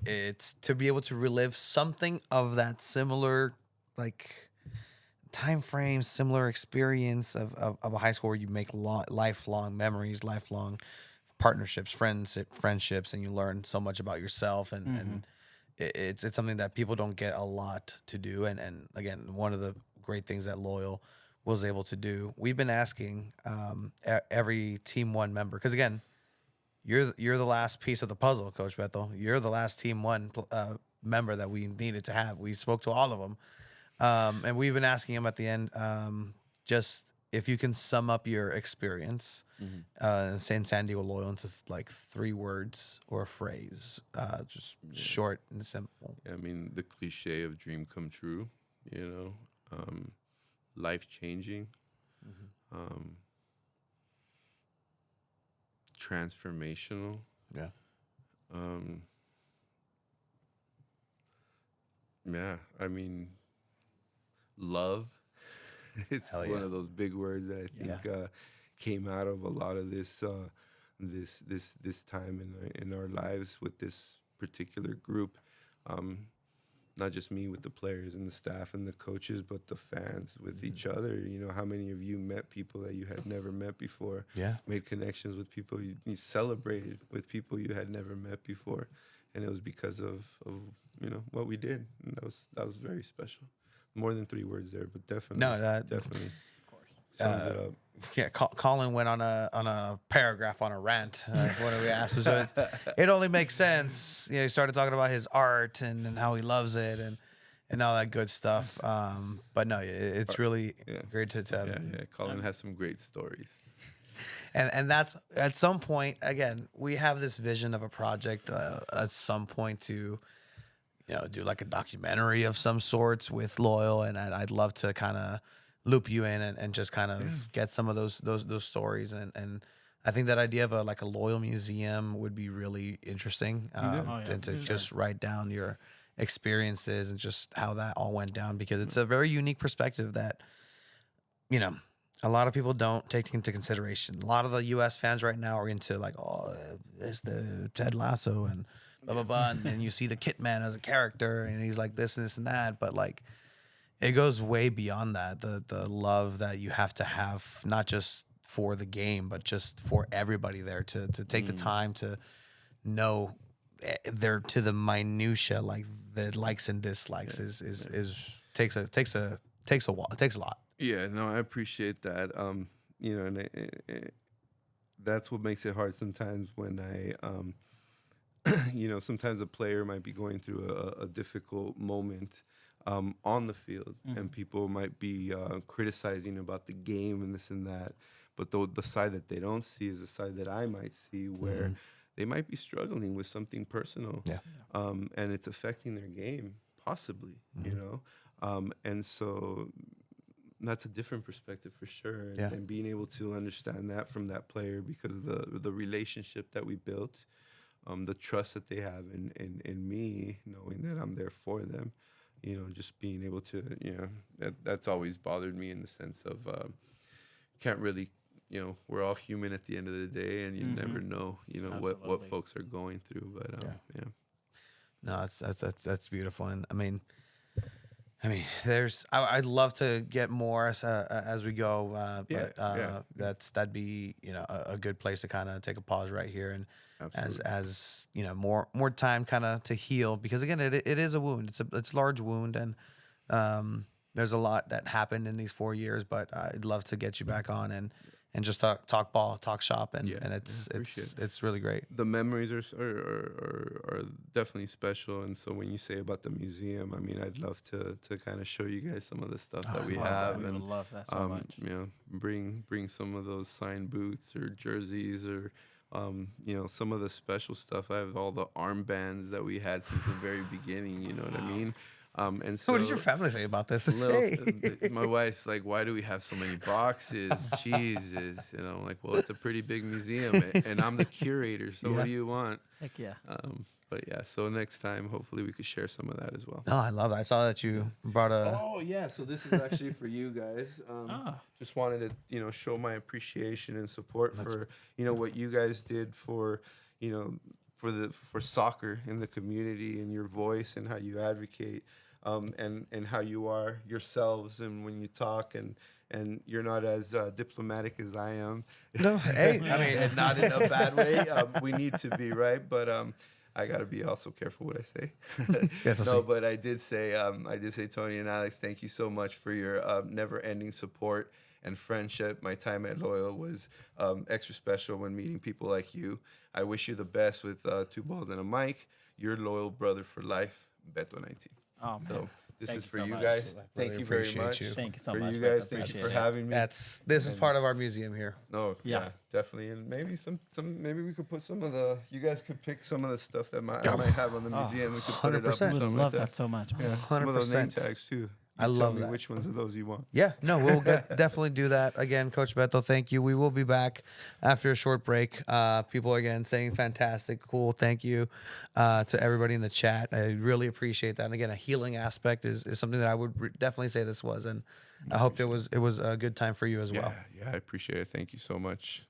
it's to be able to relive something of that similar like time frame, similar experience of a high school where you make lifelong memories, lifelong partnerships, friendships, and you learn so much about yourself and it's something that people don't get a lot to do. And again, one of the great things that Loyal was able to do, we've been asking every Team One member, because again, you're the last piece of the puzzle, Coach Beto. You're the last Team One member that we needed to have. We spoke to all of them, and we've been asking them at the end, just if you can sum up your experience in San Diego Loyal into like 3 words or a phrase, just short and simple. I mean, the cliche of dream come true, you know, life changing, transformational. Yeah. Yeah, I mean, love. It's Hell one yeah. of those big words that I think came out of a lot of this time in our lives with this particular group. Not just me with the players and the staff and the coaches, but the fans with each other. You know, how many of you met people that you had never met before? Yeah. Made connections with people you celebrated with people you had never met before, and it was because of you know what we did, and that was very special. More than 3 words there, but definitely, No, definitely. Of course. Sums it up. Yeah, Colin went on a paragraph on a rant. What we asked him, so it only makes sense. You know, he started talking about his art and how he loves it and all that good stuff. But no, it's really great to have him. Yeah, Colin has some great stories. And that's at some point, again, we have this vision of a project at some point to, do like a documentary of some sorts with Loyal, and I'd love to kind of loop you in and just kind of get some of those stories, and I think that idea of a Loyal museum would be really interesting, and to just write down your experiences and just how that all went down, because it's a very unique perspective that a lot of people don't take into consideration. A lot of the U.S. fans right now are into it's the Ted Lasso and blah blah blah, and you see the Kit Man as a character, and he's like this and this and that, but it goes way beyond that. The love that you have to have, not just for the game, but just for everybody there to take the time to know they're to the minutia, like the likes and dislikes is takes a while. It takes a lot. Yeah, no, I appreciate that. And that's what makes it hard sometimes when sometimes a player might be going through a difficult moment on the field, and people might be criticizing about the game and this and that. But the side that they don't see is the side that I might see, where they might be struggling with something personal, and it's affecting their game, possibly, and so that's a different perspective for sure, and being able to understand that from that player, because of the relationship that we built, the trust that they have in me, knowing that I'm there for them, just being able to, that's always bothered me, in the sense of can't really, we're all human at the end of the day, and you never know, what folks are going through, but No, that's beautiful, and I mean, I'd love to get more as we go, but that'd be a good place to kind of take a pause right here, and as more time kind of to heal, because again it is a wound. It's a large wound, and there's a lot that happened in these 4 years, but I'd love to get you back on and just talk ball, talk shop, and it's really great. The memories are definitely special, and so when you say about the museum, I mean, I'd love to kind of show you guys some of the stuff that we have, and and love that so much. Bring some of those signed boots or jerseys, or some of the special stuff. I have all the armbands that we had since the very beginning. You know what I mean? And so, what does your family say about this? My wife's like, "Why do we have so many boxes? Jesus!" And I'm like, "Well, it's a pretty big museum, and I'm the curator. So what do you want?" Heck yeah. But yeah, so next time, hopefully, we could share some of that as well. No, I love that. I saw that you brought a. Oh yeah, so this is actually for you guys. Just wanted to show my appreciation and support for what you guys did for for soccer in the community, and your voice and how you advocate. And how you are yourselves, and when you talk, and you're not as diplomatic as I am. No, hey, I mean, and not in a bad way. We need to be, right, but I gotta be also careful what I say. But I did say, Tony and Alex, thank you so much for your never-ending support and friendship. My time at Loyal was extra special when meeting people like you. I wish you the best with 2 balls and a mic. Your loyal brother for life, Beto 19. Oh, man. So this Thank is you for so you much. guys. Really Thank you very appreciate much. you. Thank you so for much. you Beto. guys. Thank you Appreciate for it. having me. This is part of our museum here. No, yeah, definitely. And maybe maybe we could put some of the. You guys could pick some of the stuff that I might have on the museum. We could put it up. 100%. I would Something love like that so much. Yeah, some of those name 100%. tags too. I Tell love me that. which ones of those you want. Yeah, no, we'll definitely do that again, Coach Beto. Thank you. We will be back after a short break. People again saying fantastic, cool. Thank you to everybody in the chat. I really appreciate that. And again, a healing aspect is something that I would definitely say this was, and I hope it was a good time for you as well. Yeah, I appreciate it. Thank you so much.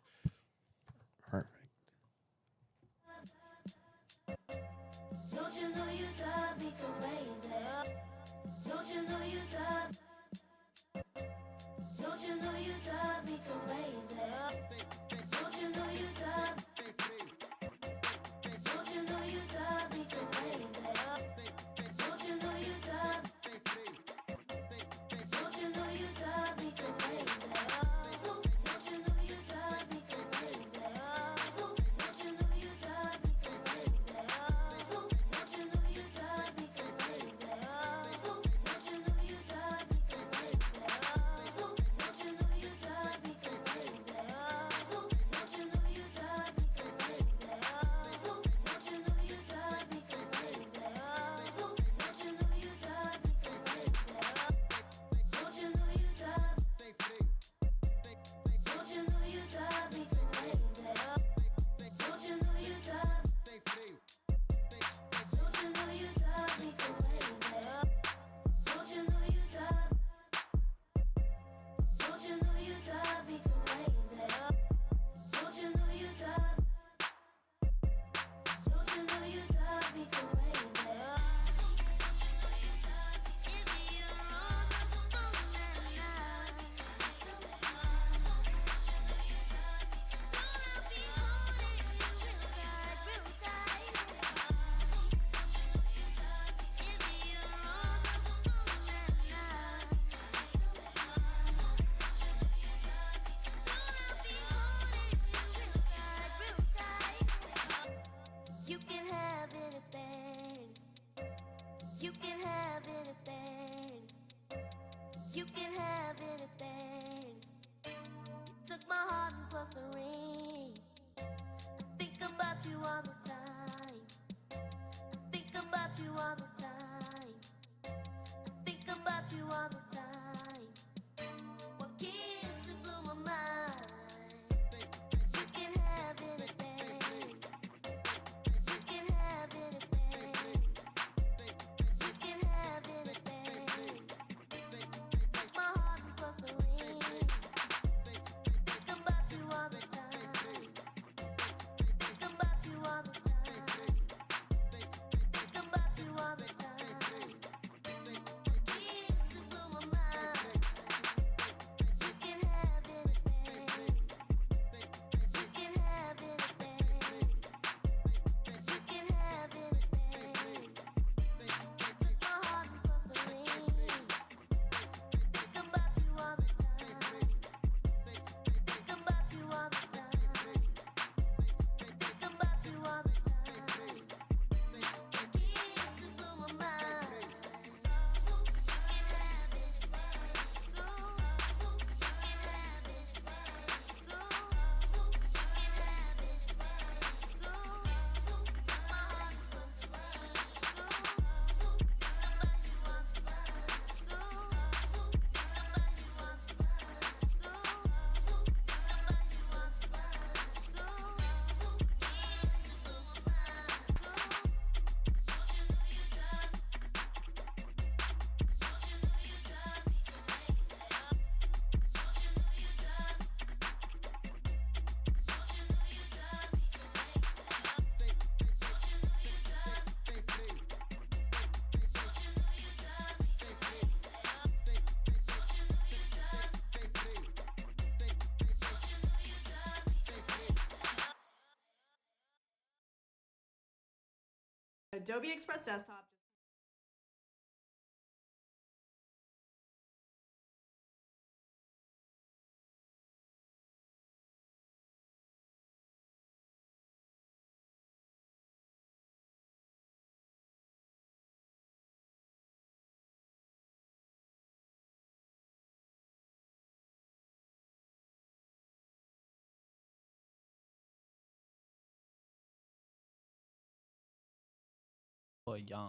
Perfect. Don't you know you drive me crazy? Don't you know you drive? Don't you know you drive me crazy? Don't you know you drive? Don't you know you drive me crazy? Don't you know you drive? Don't you know you drive me crazy? You can have anything. You took my heart and plus a ring. I think about you all the time. I think about you all the time. I think about you all the time. One kiss to blow my mind. You can have anything. You can have anything. You can have anything. Take my heart and plus a ring. Think about you all the time. Think about you all the time. Think about you all the time. Kiss to blow my mind. You can have anything. You can have anything. You can have anything. Take my heart and plus a ring. Think about you all the time. Think about you all the time. Think about you all the time. Kiss to blow my mind. So you can have anything. So you can have anything. So you can have anything. So take my heart and plus a ring. So think about you all the time. So think about you all the time. So think about you all the time. So kiss to blow my mind. Don't you know you drive? Don't you know you drive me crazy? Don't you know you drive? Don't you know you drive me crazy? Don't you know you drive? Don't you know you drive me crazy? Don't you know you drive? Don't you know you drive me crazy? Adobe Express Desktop. Oh, yeah.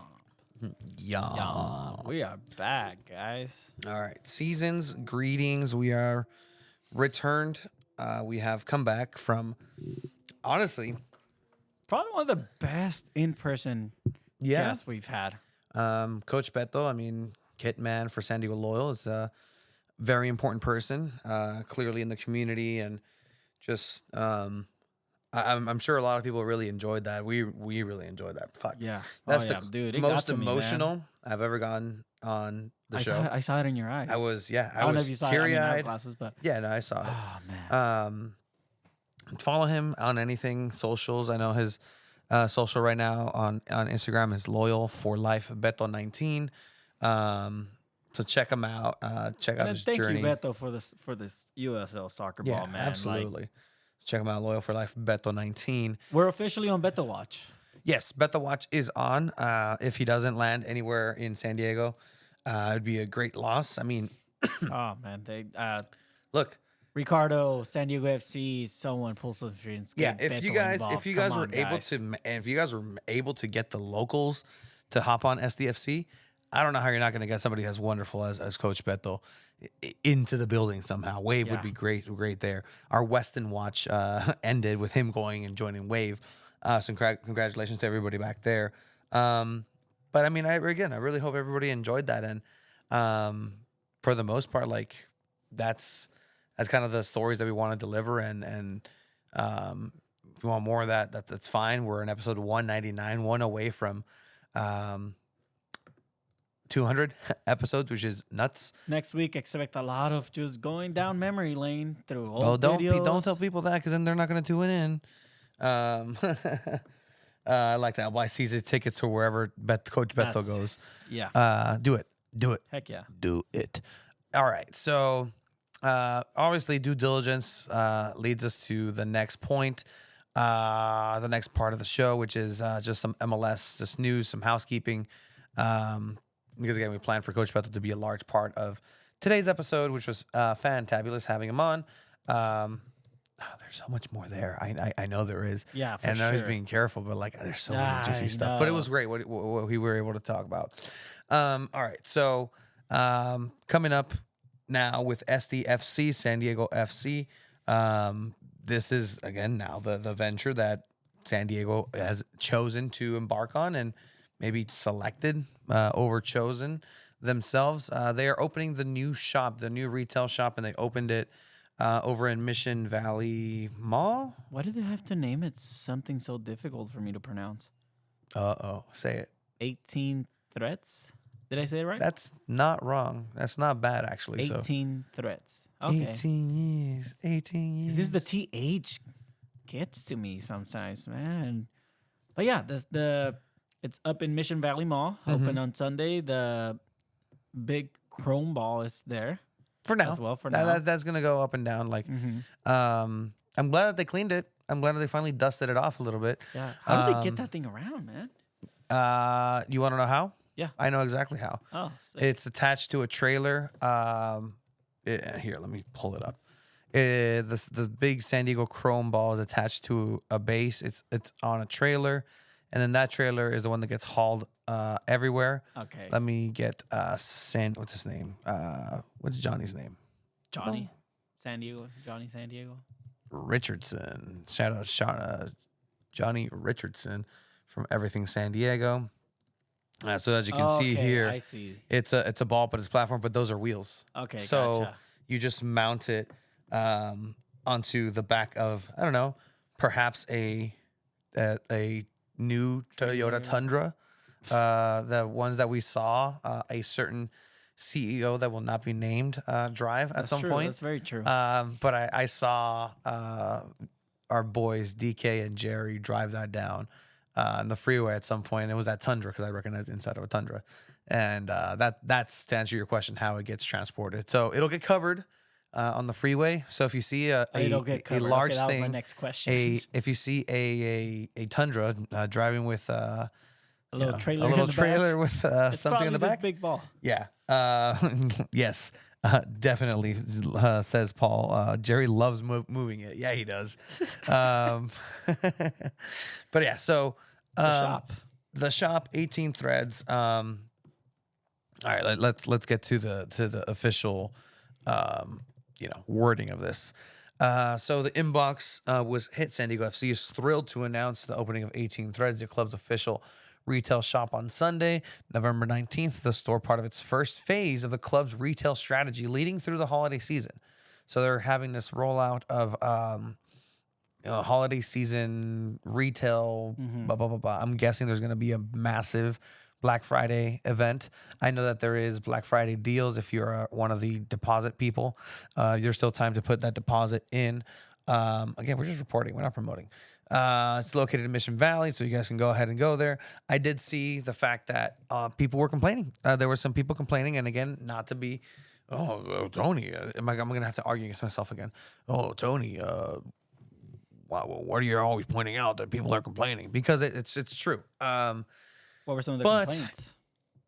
Yeah. Yeah. We are back, guys. All right. Seasons, greetings. We are returned. We have come back from, honestly, Probably one of the best in-person yeah. guests we've had. Coach Beto, I mean, kit man for San Diego Loyal, is a very important person, clearly in the community, and just I'm sure a lot of people really enjoyed that. We really enjoyed that. Fuck. Yeah. That's oh, the yeah, dude. It most got to me, man. emotional I've ever gone on the show. I saw it in your eyes. I was I don't know if you was saw it. I mean, I have teary-eyed. glasses, but Yeah, no, I saw it. oh man. Follow him on anything socials. I know his social right now on Instagram is Loyal for Life Beto 19. So check him out. Check out And his thank journey. you, Beto, for this USL soccer Yeah, ball, man. Like, absolutely. Check him out. Loyal for Life Beto 19. we're officially on Beto Watch. Yes, Beto Watch is on. If he doesn't land anywhere in San Diego, it'd be a great loss. I mean, Oh man, they look. Ricardo, San Diego FC, someone pull some strings. Yeah, get if Beto you guys involved. were Come on, able guys. to, and if you guys were able to get the locals to hop on SDFC, I don't know how you're not going to get somebody as wonderful as Coach Beto into the building somehow. Wave would Yeah. be great there. Our Weston watch ended with him going and joining Wave. So congratulations to everybody back there. But I mean, I really hope everybody enjoyed that, and for the most part, like that's kind of the stories that we want to deliver, and if you want more of that's fine. We're in episode 199, one away from 200 episodes, which is nuts. Next week, expect a lot of just going down memory lane through old Oh, don't videos. tell people that, because then they're not going to tune in. I like that. Buy season tickets to wherever Coach Beto That's- goes. Yeah. Do it. Heck yeah. Do it. All right. So obviously due diligence leads us to the next point, the next part of the show, which is just some MLS, just news, some housekeeping. Because again, we plan for Coach Beto to be a large part of today's episode, which was fantabulous having him on. There's so much more there. I know there is. Yeah, for and I was sure. being careful, but like there's so many juicy I stuff. But it know. was great what we were able to talk about. All right, so coming up now with SDFC, San Diego FC. This is again now the venture that San Diego has chosen to embark on and maybe selected over chosen themselves. They are opening the new shop, the new retail shop, and they opened it over in Mission Valley Mall. Why do they have to name it something so difficult for me to pronounce? Say it. 18 threats? Did I say it right? That's not wrong. That's not bad, actually. 18 threats. Okay. 18 years. 18 years. It's just the TH gets to me sometimes, man. But yeah, it's up in Mission Valley Mall, open on Sunday. The big chrome ball is there. For now. As well, for now. That's going to go up and down. Like, I'm glad that they cleaned it. I'm glad that they finally dusted it off a little bit. Yeah. How do they get that thing around, man? You want to know how? Yeah. I know exactly how. Oh, sick. It's attached to a trailer. Here, let me pull it up. The big San Diego chrome ball is attached to a base. It's on a trailer, and then that trailer is the one that gets hauled everywhere. Okay. Let me get what's his name? What's Johnny's name? Johnny San Diego. Johnny San Diego. Richardson. Shout out Johnny Richardson from Everything San Diego. So as you can see here, I see. it's a ball, but it's platform, but those are wheels. Okay, So gotcha. you just mount it onto the back of, I don't know, perhaps a new Toyota Tundra. The ones that we saw, a certain CEO that will not be named drive at some true. point. That's very true. But I saw our boys DK and Jerry drive that down on the freeway at some point. It was that Tundra because I recognized the inside of a Tundra, and that's to answer your question how it gets transported. So it'll get covered on the freeway. So if you see a large that was thing, my next question. if you see a Tundra driving with a little trailer, a little in the trailer back. with It's something in the probably back, this big ball. yeah. Yes. Definitely, says Paul. Jerry loves moving it. Yeah, he does. But yeah, so the shop, 18 threads. All right, let's get to the official, wording of this. So the inbox was hit. San Diego FC is thrilled to announce the opening of 18 threads, the club's official retail shop on Sunday, November 19th, the store part of its first phase of the club's retail strategy leading through the holiday season. So they're having this rollout of holiday season retail, blah, blah, blah, blah. I'm guessing there's going to be a massive Black Friday event. I know that there is Black Friday deals if you're one of the deposit people. There's still time to put that deposit in. Again, we're just reporting. We're not promoting. It's located in Mission Valley, so you guys can go ahead and go there. I did see the fact that people were complaining. There were some people complaining, and again, not to be, Tony, I'm going to have to argue against myself again. Oh, Tony, what are you always pointing out that people are complaining? Because it's true. What were some of the complaints?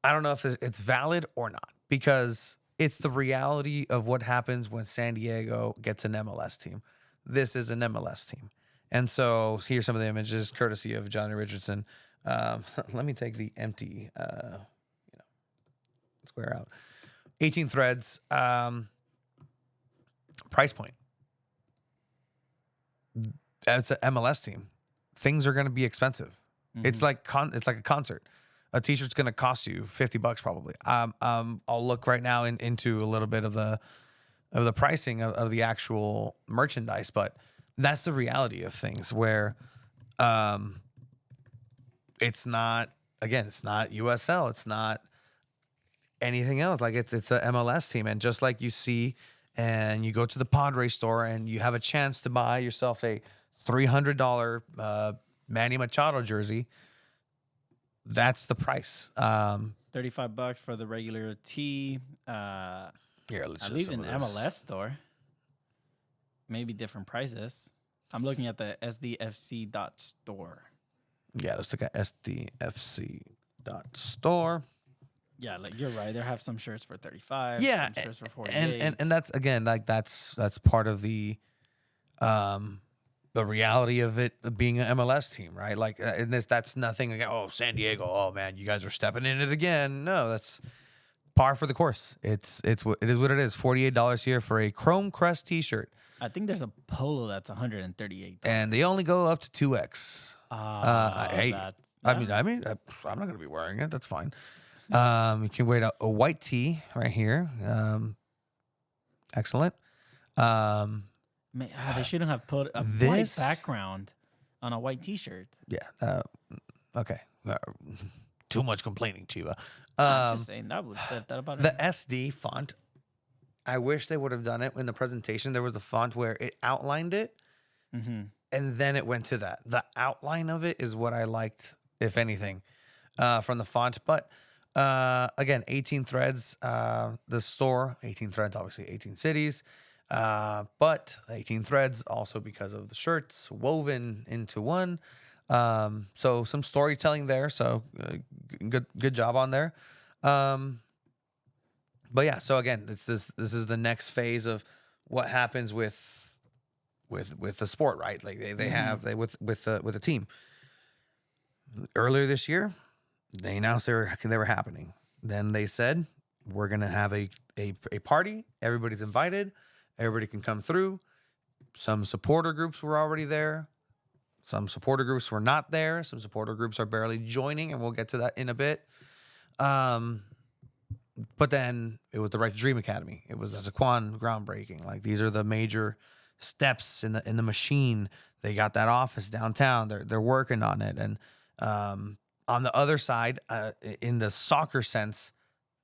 I don't know if it's valid or not, because it's the reality of what happens when San Diego gets an MLS team. This is an MLS team. And so here's some of the images, courtesy of Johnny Richardson. Let me take the empty, square out. 18 threads. Price point. It's an MLS team. Things are going to be expensive. Mm-hmm. It's like a concert. A t-shirt's going to cost you $50 probably. I'll look right now into a little bit of the pricing of the actual merchandise, but that's the reality of things where it's not USL, it's not anything else. Like it's a MLS team, and just like you see and you go to the Padre store and you have a chance to buy yourself a $300 Manny Machado jersey, that's the price. $35 for the regular tee. Here, let's at least an MLS store. Maybe different prices. I'm looking at the SDFC.store. Yeah, let's look at SDFC.store. Yeah, like you're right. They have some shirts for 35. Yeah, some shirts for 48. and that's again like that's part of the reality of it being an MLS team, right? Like, and that's nothing. Like, oh, San Diego, oh man, you guys are stepping in it again. No, that's par for the course. It is what it is. $48 here for a Chrome Crest T-shirt, I think there's a polo that's 138. and they only go up to 2X. Hey, That's I'm not gonna be wearing it. That's fine. You can wear a white tee right here. Excellent. They shouldn't have put a white background on a white T-shirt. Yeah. Okay. Too much complaining, Chiva. I'm just saying that would say that about the it. SD font. I wish they would have done it in the presentation. There was a font where it outlined it, Mm-hmm. and then it went to that. The outline of it is what I liked, if anything, from the font. But again, 18 threads. The store, 18 threads, obviously 18 cities. But 18 threads also because of the shirts woven into one. So some storytelling there. So good job on there. But yeah, so again, this is the next phase of what happens with the sport, right? Like with the team. Earlier this year, they announced they were happening. Then they said, we're gonna have a party. Everybody's invited. Everybody can come through. Some supporter groups were already there. Some supporter groups were not there. Some supporter groups are barely joining, and we'll get to that in a bit. But then it was the Right to Dream Academy. It was the Zaquan groundbreaking. Like, these are the major steps in the machine. They got that office downtown. They're working on it. And on the other side, in the soccer sense,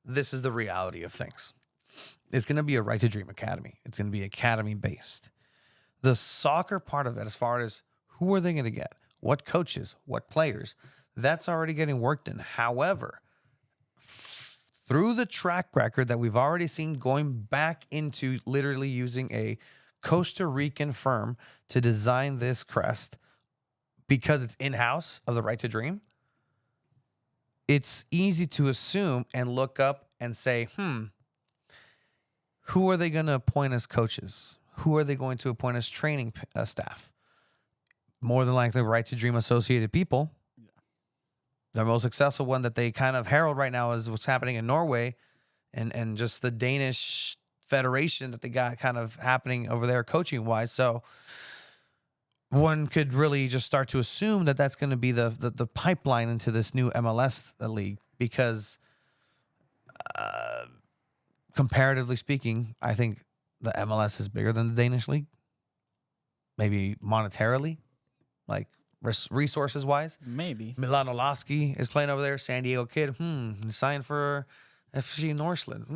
this is the reality of things. It's going to be a Right to Dream Academy. It's going to be academy based. The soccer part of it, as far as who are they going to get, what coaches, what players, that's already getting worked in. However, through the track record that we've already seen, going back into literally using a Costa Rican firm to design this crest because it's in-house of the Right to Dream, it's easy to assume and look up and say, who are they going to appoint as coaches? Who are they going to appoint as training staff? More than likely, Right to Dream associated people. Yeah. The most successful one that they kind of herald right now is what's happening in Norway and just the Danish federation that they got kind of happening over there coaching-wise. So one could really just start to assume that that's going to be the pipeline into this new MLS league because comparatively speaking, I think the MLS is bigger than the Danish league. Maybe monetarily, like resources wise. Maybe. Milano Lasky is playing over there. San Diego kid. Signed for FC Northland.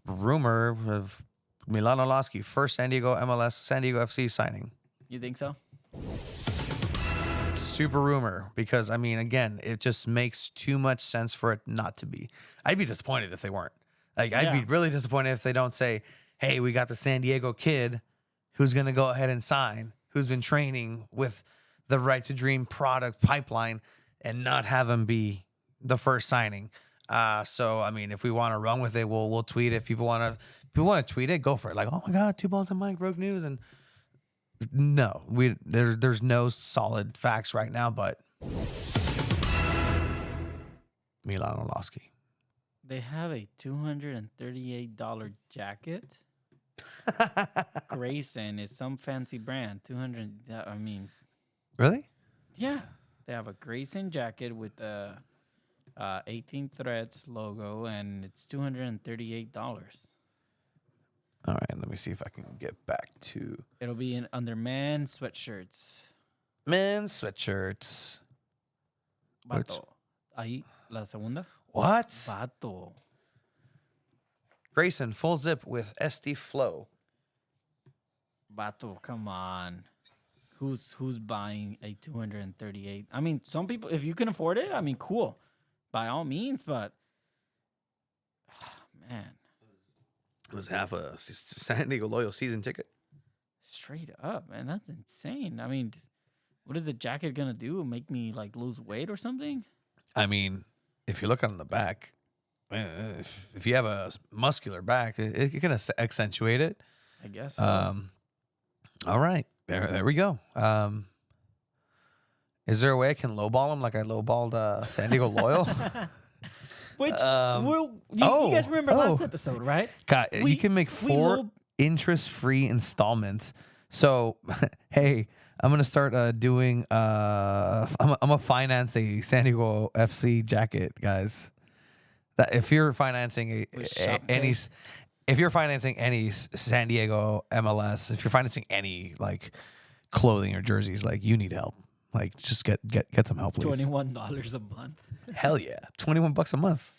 Rumor of Milano Lasky, first San Diego MLS, San Diego FC signing. You think so? Super rumor, because I mean, again, it just makes too much sense for it not to be. I'd be disappointed if they weren't. Like, I'd be really disappointed if they don't say, hey, we got the San Diego kid who's going to go ahead and sign, who's been training with the Right to Dream product pipeline, and not have him be the first signing. So, I mean, if we want to run with it, we'll tweet it. If people want to tweet it, go for it. Like, oh my God, Two Balls and Mike broke news. And no, there's no solid facts right now, but Milano Lasky. They have a $238 jacket. Grayson is some fancy brand. 200. I mean, really? Yeah, they have a Grayson jacket with the 18 threads logo, and it's $238. All right, let me see if I can get back to. It'll be under man sweatshirts. Men's sweatshirts. Vato. Ahí, la segunda. What? Vato. Grayson, full zip with SD Flow. Vato, come on. Who's buying a 238? I mean, some people, if you can afford it, I mean, cool. By all means, but man. It was half a San Diego Loyal season ticket. Straight up, man. That's insane. I mean, what is the jacket gonna do? Make me like lose weight or something? I mean, if you look on the back, if you have a muscular back, it can accentuate it. I guess. So. All right, there we go. Is there a way I can lowball him like I lowballed San Diego Loyal? Which you guys remember last episode, right? God, you can make 4 interest-free installments. So, hey, I'm gonna start doing. I'm gonna finance a San Diego FC jacket, guys. That if you're financing if you're financing any San Diego MLS, if you're financing any like clothing or jerseys, like you need help. Like just get some help, please. $21 a month. Hell yeah, $21 a month.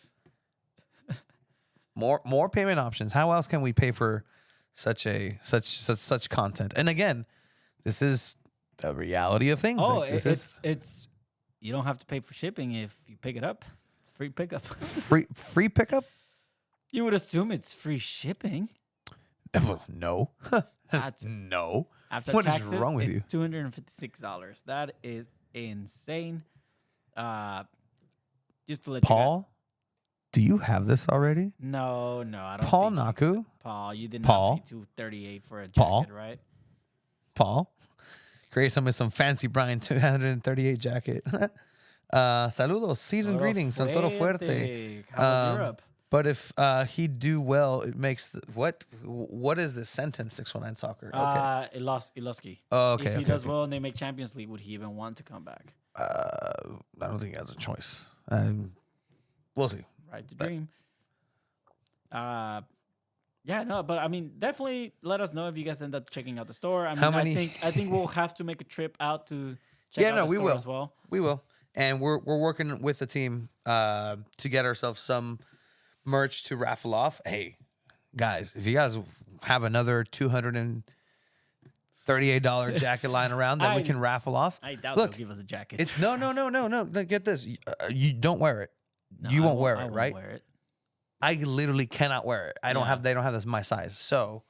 More payment options. How else can we pay for such content? And again, this is the reality of things. Oh, like, it's you don't have to pay for shipping if you pick it up. It's free pickup. free pickup. You would assume it's free shipping. No. That's no. After What is taxes, wrong with it's $256. That is insane. Just to let Paul, do you have this already? No, I don't. Paul think Naku? Paul, you did Paul? not pay $238 for a jacket, Paul? right? Paul, create some fancy Brian 238 jacket. Saludos, season Todo greetings, and todo fuerte. How was Europe? But if he do well, it makes what is this sentence? 619 soccer. Okay. Iloski. Oh, okay. If he okay, does okay. well and they make Champions League, would he even want to come back? I don't think he has a choice. We'll see. Right to dream. Yeah, no, but I mean, definitely let us know if you guys end up checking out the store. I mean, I think we'll have to make a trip out to check out the store as well. We will. And we're working with the team to get ourselves some merch to raffle off. Hey, guys, if you guys have another $238 jacket lying around that we can raffle off, I doubt look, they'll give us a jacket. It's no. Get this. You don't wear it. No, you won't wear I it, won't right? Wear it. I literally cannot wear it. They don't have this my size. So,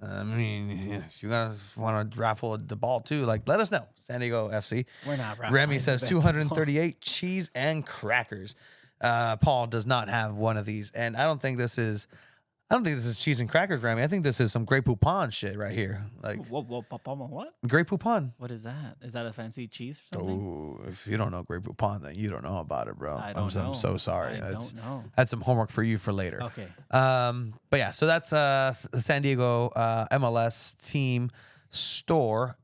I mean, if you guys want to raffle the ball too, like let us know. San Diego FC. We're not raffling. Remy says the 238 cheese and crackers. Paul does not have one of these, and I don't think this is cheese and crackers, Remy. I think this is some Grey Poupon shit right here. Like what? Grey Poupon. What is that? Is that a fancy cheese or something? Oh, if you don't know Grey Poupon, then you don't know about it, bro. I'm so sorry. I don't know. That's some homework for you for later. Okay. But yeah, so that's San Diego MLS team store.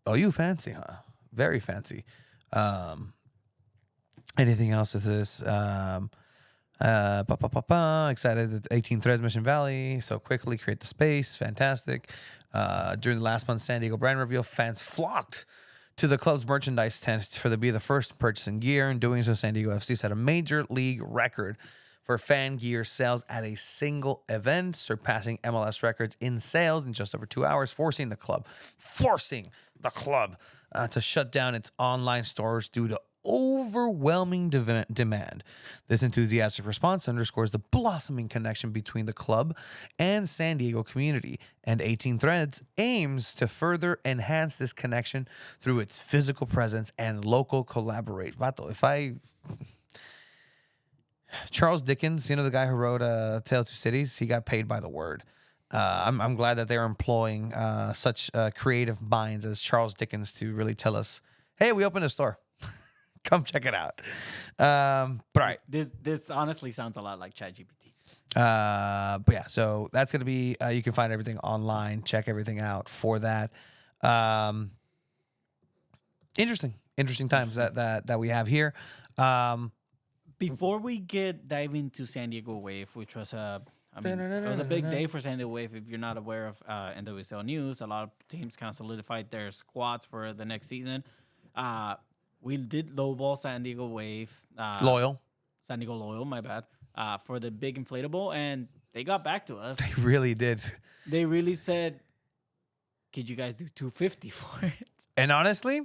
Oh, you fancy, huh? Very fancy. Anything else with this? Excited that 18 Threads Mission Valley so quickly create the space. Fantastic. During the last month's San Diego brand reveal, fans flocked to the club's merchandise tent for be the first purchasing gear. In doing so, San Diego FC set a major league record for fan gear sales at a single event, surpassing MLS records in sales in just over 2 hours, forcing the club to shut down its online stores due to overwhelming demand. This enthusiastic response underscores the blossoming connection between the club and San Diego community, and 18 Threads aims to further enhance this connection through its physical presence and local collaboration. Vato, Charles Dickens, the guy who wrote Tale of Two Cities, he got paid by the word. I'm glad that they're employing such creative minds as Charles Dickens to really tell us, hey, we opened a store. Come check it out. But all right. This honestly sounds a lot like ChatGPT. But yeah, so that's going to be, you can find everything online, check everything out for that. Interesting times that we have here. Before we dive into San Diego Wave, which was it was a big day for San Diego Wave. If you're not aware of NWSL news, a lot of teams kind of solidified their squads for the next season. We did lowball San Diego Wave. San Diego Loyal, my bad. For the big inflatable, and they got back to us. They really did. They really said, could you guys do $250 for it? And honestly,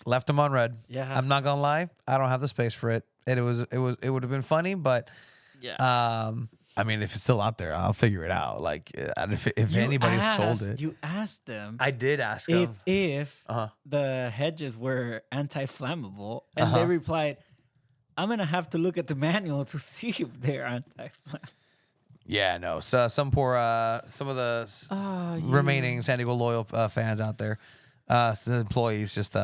left them on red. Yeah. I'm not gonna lie, I don't have the space for it. It would have been funny, but yeah. I mean, if it's still out there, I'll figure it out. Like, if anybody sold it, You asked them I did ask them. if Uh-huh. the hedges were anti-flammable, and they replied, "I'm gonna have to look at the manual to see if they're anti-flammable." Yeah, no. So some of the remaining San Diego loyal fans out there, employees, just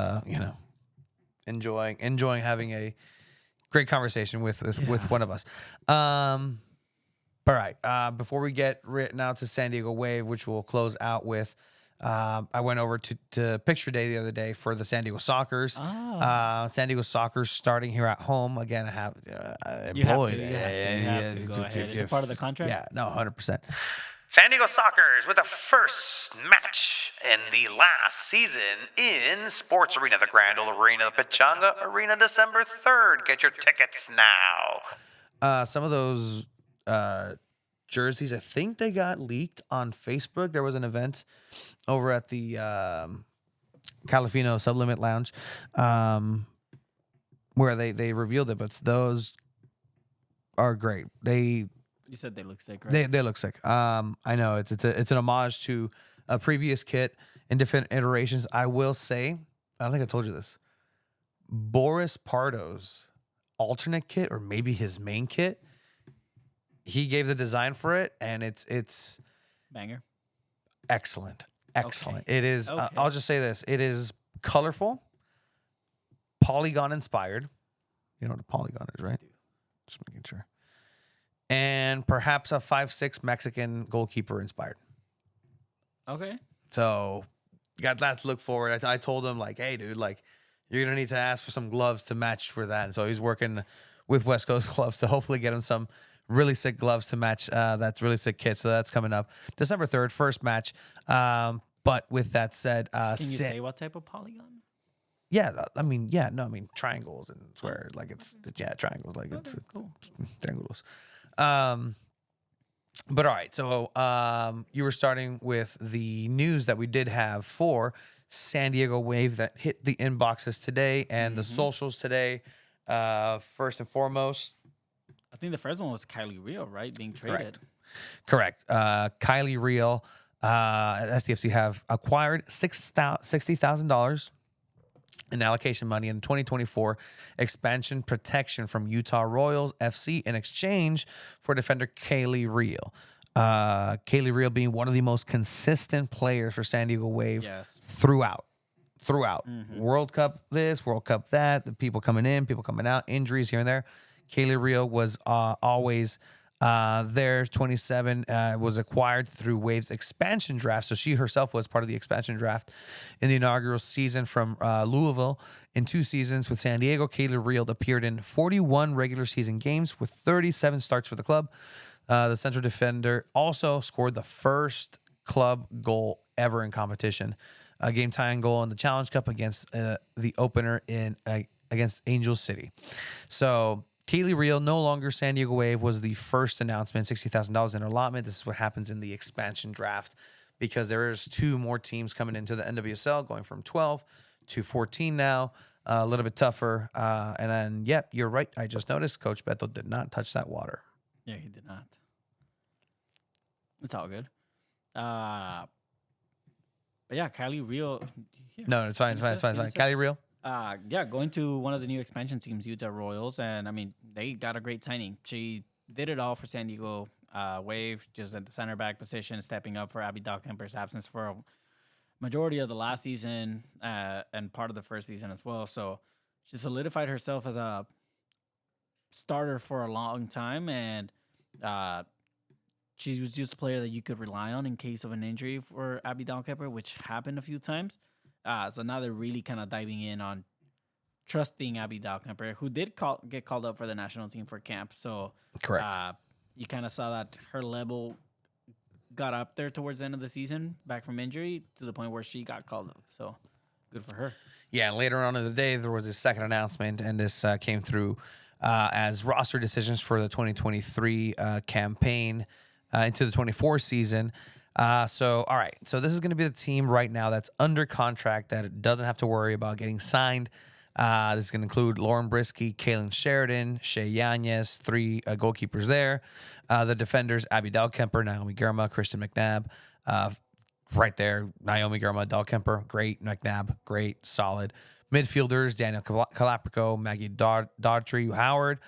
enjoying having a great conversation with one of us. All right. Before we get now to San Diego Wave, which we'll close out with, I went over to Picture Day the other day for the San Diego Soccers. San Diego Soccers starting here at home. Again, I have employed. You have to go ahead. Is it part of the contract? Yeah, no, 100%. San Diego Soccers with the first match in the last season in Sports Arena, the Grand Ole Arena, the Pechanga Arena, December 3rd. Get your tickets now. Some of those jerseys, I think they got leaked on Facebook. There was an event over at the Califino Sublimit Lounge where they revealed it, but those are great. You said they look sick, right? They look sick. I know it's an homage to a previous kit in different iterations. I will say, I don't think I told you this. Boris Pardo's alternate kit, or maybe his main kit, he gave the design for it, and it's banger. Excellent. Okay. It is. Okay. I'll just say this: it is colorful, polygon inspired. You know what a polygon is, right? Just making sure. And perhaps a 5'6" Mexican goalkeeper inspired. Okay. So you got that to look forward. I told him, like, hey, dude, like, you're gonna need to ask for some gloves to match for that. And so he's working with West Coast Gloves to hopefully get him some really sick gloves to match that's really sick kit. So that's coming up December 3rd, first match. But with that said, can you say what type of polygon? Yeah, I mean triangles and squares, like it's triangles, like it's cool. triangles. But all right, so you were starting with the news that we did have for San Diego Wave that hit the inboxes today and the socials today. First and foremost, I think the first one was Kylie Riehl, right? Being traded. Correct. Kylie Riehl at SDFC have acquired $60,000 in allocation money in 2024 expansion protection from Utah Royals FC in exchange for defender Kylie Riehl. Kylie Riehl being one of the most consistent players for San Diego Wave throughout. World Cup this, World Cup that, the people coming in, people coming out, injuries here and there. Kylie Riehl was always there. 27 was acquired through Wave's expansion draft. So she herself was part of the expansion draft in the inaugural season from Louisville. In 2 seasons with San Diego, Kylie Riehl appeared in 41 regular season games with 37 starts for the club. The central defender also scored the first club goal ever in competition, a game tying goal in the Challenge Cup against the opener against Angel City. So Kylie Riehl, no longer San Diego Wave, was the first announcement, $60,000 in allotment. This is what happens in the expansion draft because there's 2 more teams coming into the NWSL, going from 12 to 14 now. A little bit tougher. And then, you're right. I just noticed Coach Beto did not touch that water. Yeah, he did not. It's all good. But yeah, Kylie Riehl. No, it's fine. Kylie Riehl. Going to one of the new expansion teams, Utah Royals, and I mean they got a great signing. She did it all for San Diego Wave, just at the center back position, stepping up for Abby Dahlkemper's absence for a majority of the last season and part of the first season as well. So she solidified herself as a starter for a long time, and she was just a player that you could rely on in case of an injury for Abby Dahlkemper, which happened a few times. So now they're really kind of diving in on trusting Abby Dahlkemper, who did get called up for the national team for camp. So correct. You kind of saw that her level got up there towards the end of the season, back from injury, to the point where she got called up. So good for her. Yeah, and later on in the day, there was a second announcement, and this came through as roster decisions for the 2023 campaign into the 24 season. So, all right. So this is going to be the team right now that's under contract that doesn't have to worry about getting signed This is going to include Lauren Brisky, Kaylin Sheridan, Shea Yanez, 3 goalkeepers there. The defenders, Abby Dahlkemper, Naomi Germa, Kristen McNabb. Right there, Naomi Germa, Dahlkemper, great. McNabb, great, solid. Midfielders, Daniel Calaprico, Maggie Daughtry Howard,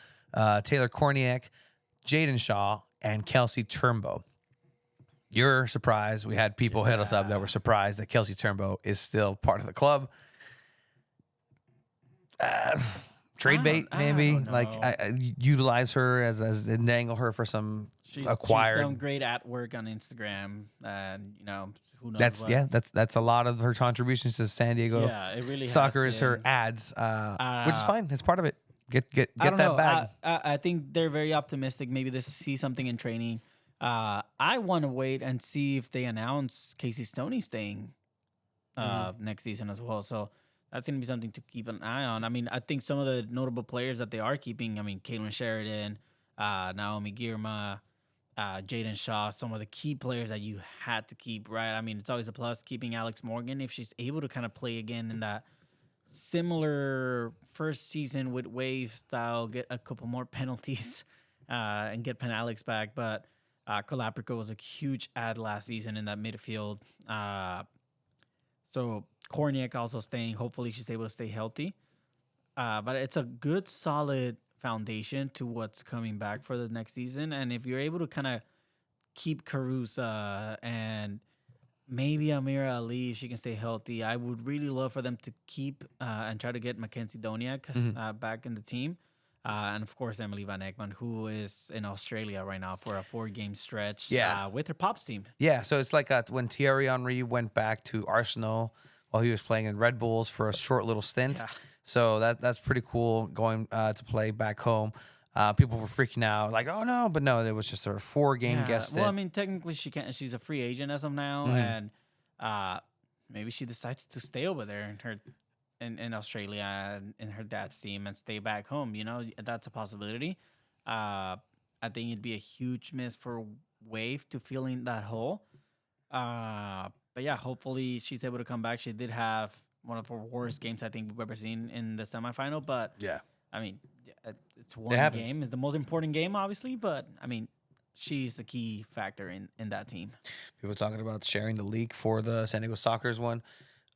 Taylor Korniak, Jaden Shaw, and Kelsey Turnbow. You're surprised. We had people hit us up that were surprised that Kelsey Turnbow is still part of the club. Trade bait, maybe. Utilize her as dangle her for some acquired. She's done great at work on Instagram, and who knows. That's a lot of her contributions to San Diego. Yeah, it really soccer has is her been. ads, which is fine. It's part of it. Get that bag. I think they're very optimistic. Maybe they see something in training. I want to wait and see if they announce Casey Stoney staying next season as well. So that's going to be something to keep an eye on. I mean, I think some of the notable players that they are keeping, I mean, Caitlin Sheridan, Naomi Girma, Jaden Shaw, some of the key players that you had to keep, right? I mean, it's always a plus keeping Alex Morgan if she's able to kind of play again in that similar first season with Wave style, get a couple more penalties and get Pen Alex back. But Calaprico was a huge add last season in that midfield. So Korniak also staying. Hopefully she's able to stay healthy. But it's a good, solid foundation to what's coming back for the next season. And if you're able to kind of keep Carusa and maybe Amira Ali, if she can stay healthy, I would really love for them to keep and try to get Mackenzie Doniak back in the team. And, of course, Emily Van Ekman, who is in Australia right now for a 4-game stretch with her Pops team. Yeah, so it's like when Thierry Henry went back to Arsenal while he was playing in Red Bulls for a short little stint. Yeah. So that's pretty cool going to play back home. People were freaking out, like, oh, no. But, no, it was just a 4-game guest stint. Well, I mean, technically, she's a free agent as of now. And maybe she decides to stay over there in Australia in her dad's team and stay back home. That's a possibility. I think it'd be a huge miss for Wave to fill in that hole. But yeah, hopefully she's able to come back. She did have one of her worst games I think we've ever seen in the semifinal. But yeah, I mean, it's one game. It's the most important game, obviously. But I mean, she's a key factor in that team. People talking about sharing the leak for the San Diego Sockers one.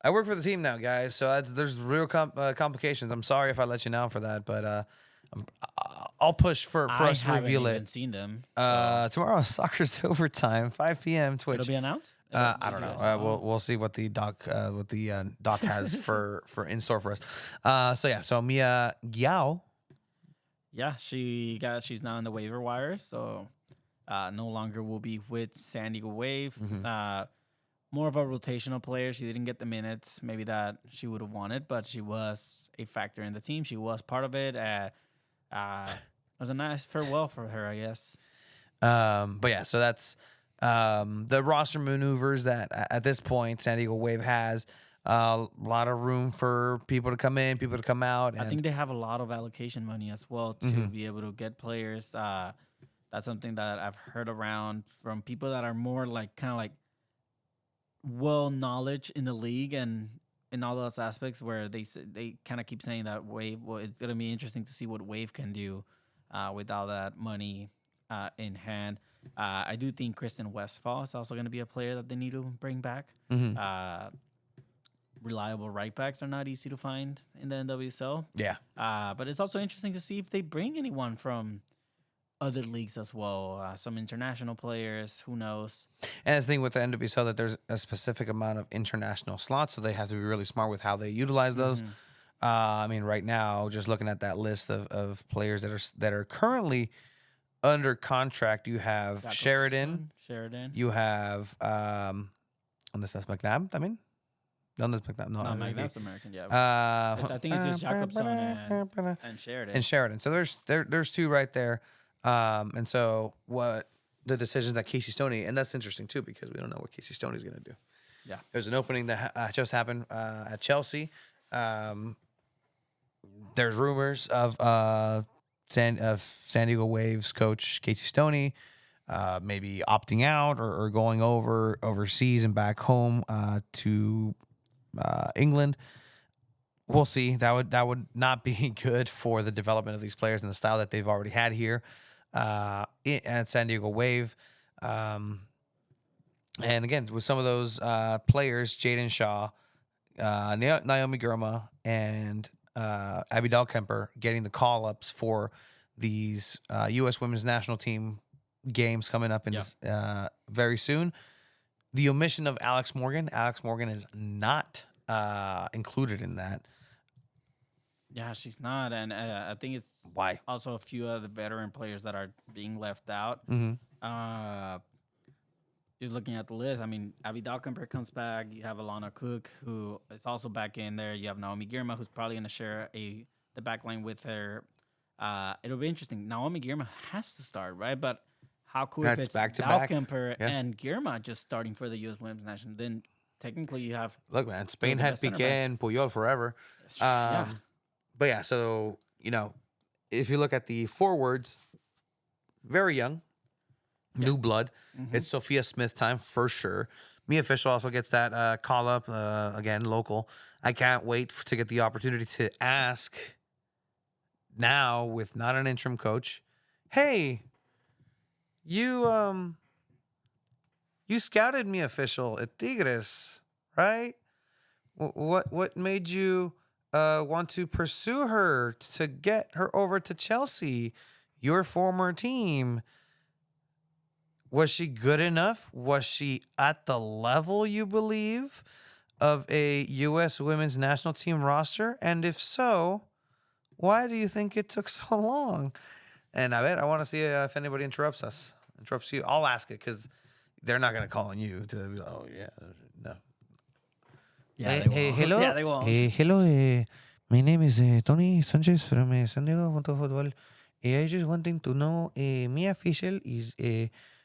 I work for the team now, guys, so there's real complications. I'm sorry if I let you down for that, but I'll push for us to reveal it. I haven't even seen them. Tomorrow, Soccer's Overtime, 5 p.m. Twitch. It'll be announced? I don't know. We'll see what the doc has for in store for us. So Mia Gyau. Yeah, she's now in the waiver wire, so no longer will be with San Diego Wave. More of a rotational player. She didn't get the minutes maybe that she would have wanted, but she was a factor in the team. She was part of it. It was a nice farewell for her, I guess. But yeah, so that's the roster maneuvers that at this point San Diego Wave has a lot of room for people to come in, people to come out. I think they have a lot of allocation money as well to be able to get players. That's something that I've heard around from people that are more kind of well knowledge in the league and in all those aspects, where they kind of keep saying that Wave. Well, it's gonna be interesting to see what Wave can do with all that money in hand. I do think Kristen Westphal is also gonna be a player that they need to bring back. Reliable right backs are not easy to find in the NWSL. Yeah, but it's also interesting to see if they bring anyone from other leagues as well, some international players, who knows. And the thing with the NWSL that there's a specific amount of international slots, so they have to be really smart with how they utilize those. I mean, right now, just looking at that list of players that are currently under contract, you have Sheridan. You have unless that's McNabb. I mean, no, that's McNabb. No, McNabb's American. Yeah, I think it's just Jacobson and Sheridan. And Sheridan. So there's 2 right there. And so what the decisions that Casey Stoney, and that's interesting too, because we don't know what Casey Stoney's going to do. Yeah. There's an opening that just happened at Chelsea. There's rumors of San Diego Waves coach Casey Stoney maybe opting out or going overseas and back home to England. we'll see. That would not be good for the development of these players and the style that they've already had here at San Diego Wave. And again, with some of those players, Jaden Shaw, Naomi Girma, and Abby Dahlkemper getting the call-ups for these U.S. Women's National Team games coming up in very soon. The omission of Alex Morgan is not included in that. Yeah, she's not, and I think it's Why? also a few other veteran players that are being left out. Just looking at the list, I mean, Abby Dahlkemper comes back. You have Alana Cook, who is also back in there. You have Naomi Girma, who's probably going to share the back line with her. It'll be interesting. Naomi Girma has to start, right? But how cool if That's it's back-to-back. Dahlkemper Yeah. and Girma just starting for the U.S. Women's National? Then technically you have Look, man, Spain the had best center Piqué and Puyol forever. yeah. But yeah, so, if you look at the forwards, very young, new blood. It's Sophia Smith time for sure. Mia Fischel also gets that call up, again, local. I can't wait to get the opportunity to ask now with not an interim coach, hey, you scouted Mia Fischel at Tigres, right? What made you want to pursue her to get her over to Chelsea, your former team? Was she good enough? Was she at the level you believe of a U.S. Women's National Team roster? And if so, why do you think it took so long? And I want to see if anybody interrupts you. I'll ask it because they're not going to call on you to be like, oh, yeah, no. Yeah, they won't. Hello. Yeah, they won't. Hello. My name is Tony Sanchez from San Diego Football. I just wanting to know, Mia Fischel is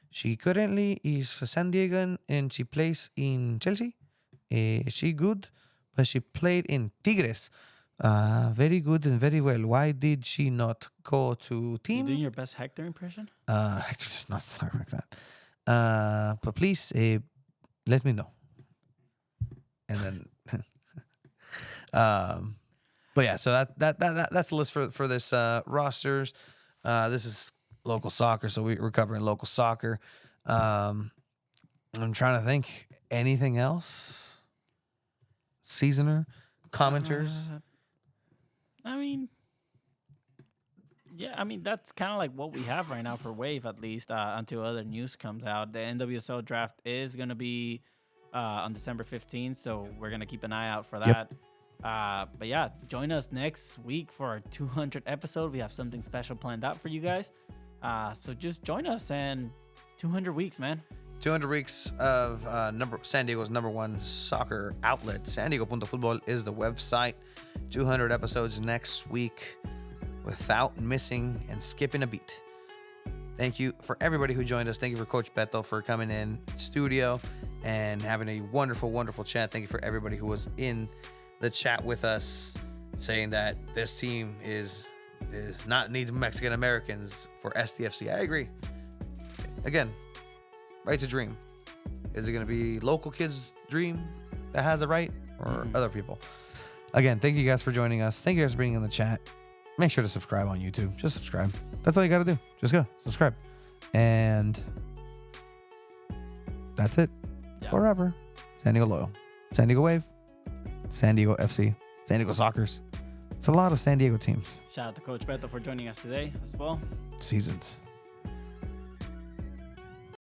she currently is San Diegan and she plays in Chelsea. She good, but she played in Tigres. Very good and very well. Why did she not go to You team? doing your best Hector impression? Hector does not start like that. But please let me know. And then, but yeah, so that's the list for this rosters. This is local soccer, so we're covering local soccer. I'm trying to think anything else. Seasoner, commenters. I mean, that's kind of like what we have right now for Wave, at least until other news comes out. The NWSL draft is going to be on December 15th, so we're going to keep an eye out for that. But yeah, join us next week for our 200th episode. We have something special planned out for you guys. So just join us, and 200 weeks, man. 200 weeks of San Diego's number one soccer outlet. San Diego Football is the website. 200 episodes next week without missing and skipping a beat. Thank you for everybody who joined us. Thank you for Coach Beto for coming in studio and having a wonderful, wonderful chat. Thank you for everybody who was in the chat with us saying that this team is not needs Mexican Americans for SDFC. I agree. Again, right to dream. Is it going to be local kids' dream that has a right, or other people? Again, thank you guys for joining us. Thank you guys for being in the chat. Make sure to subscribe on YouTube. Just subscribe. That's all you got to do. Just go subscribe. And that's it. Yeah. Forever. San Diego Loyal. San Diego Wave. San Diego FC. San Diego Soccers. It's a lot of San Diego teams. Shout out to Coach Beto for joining us today as well. Seasons.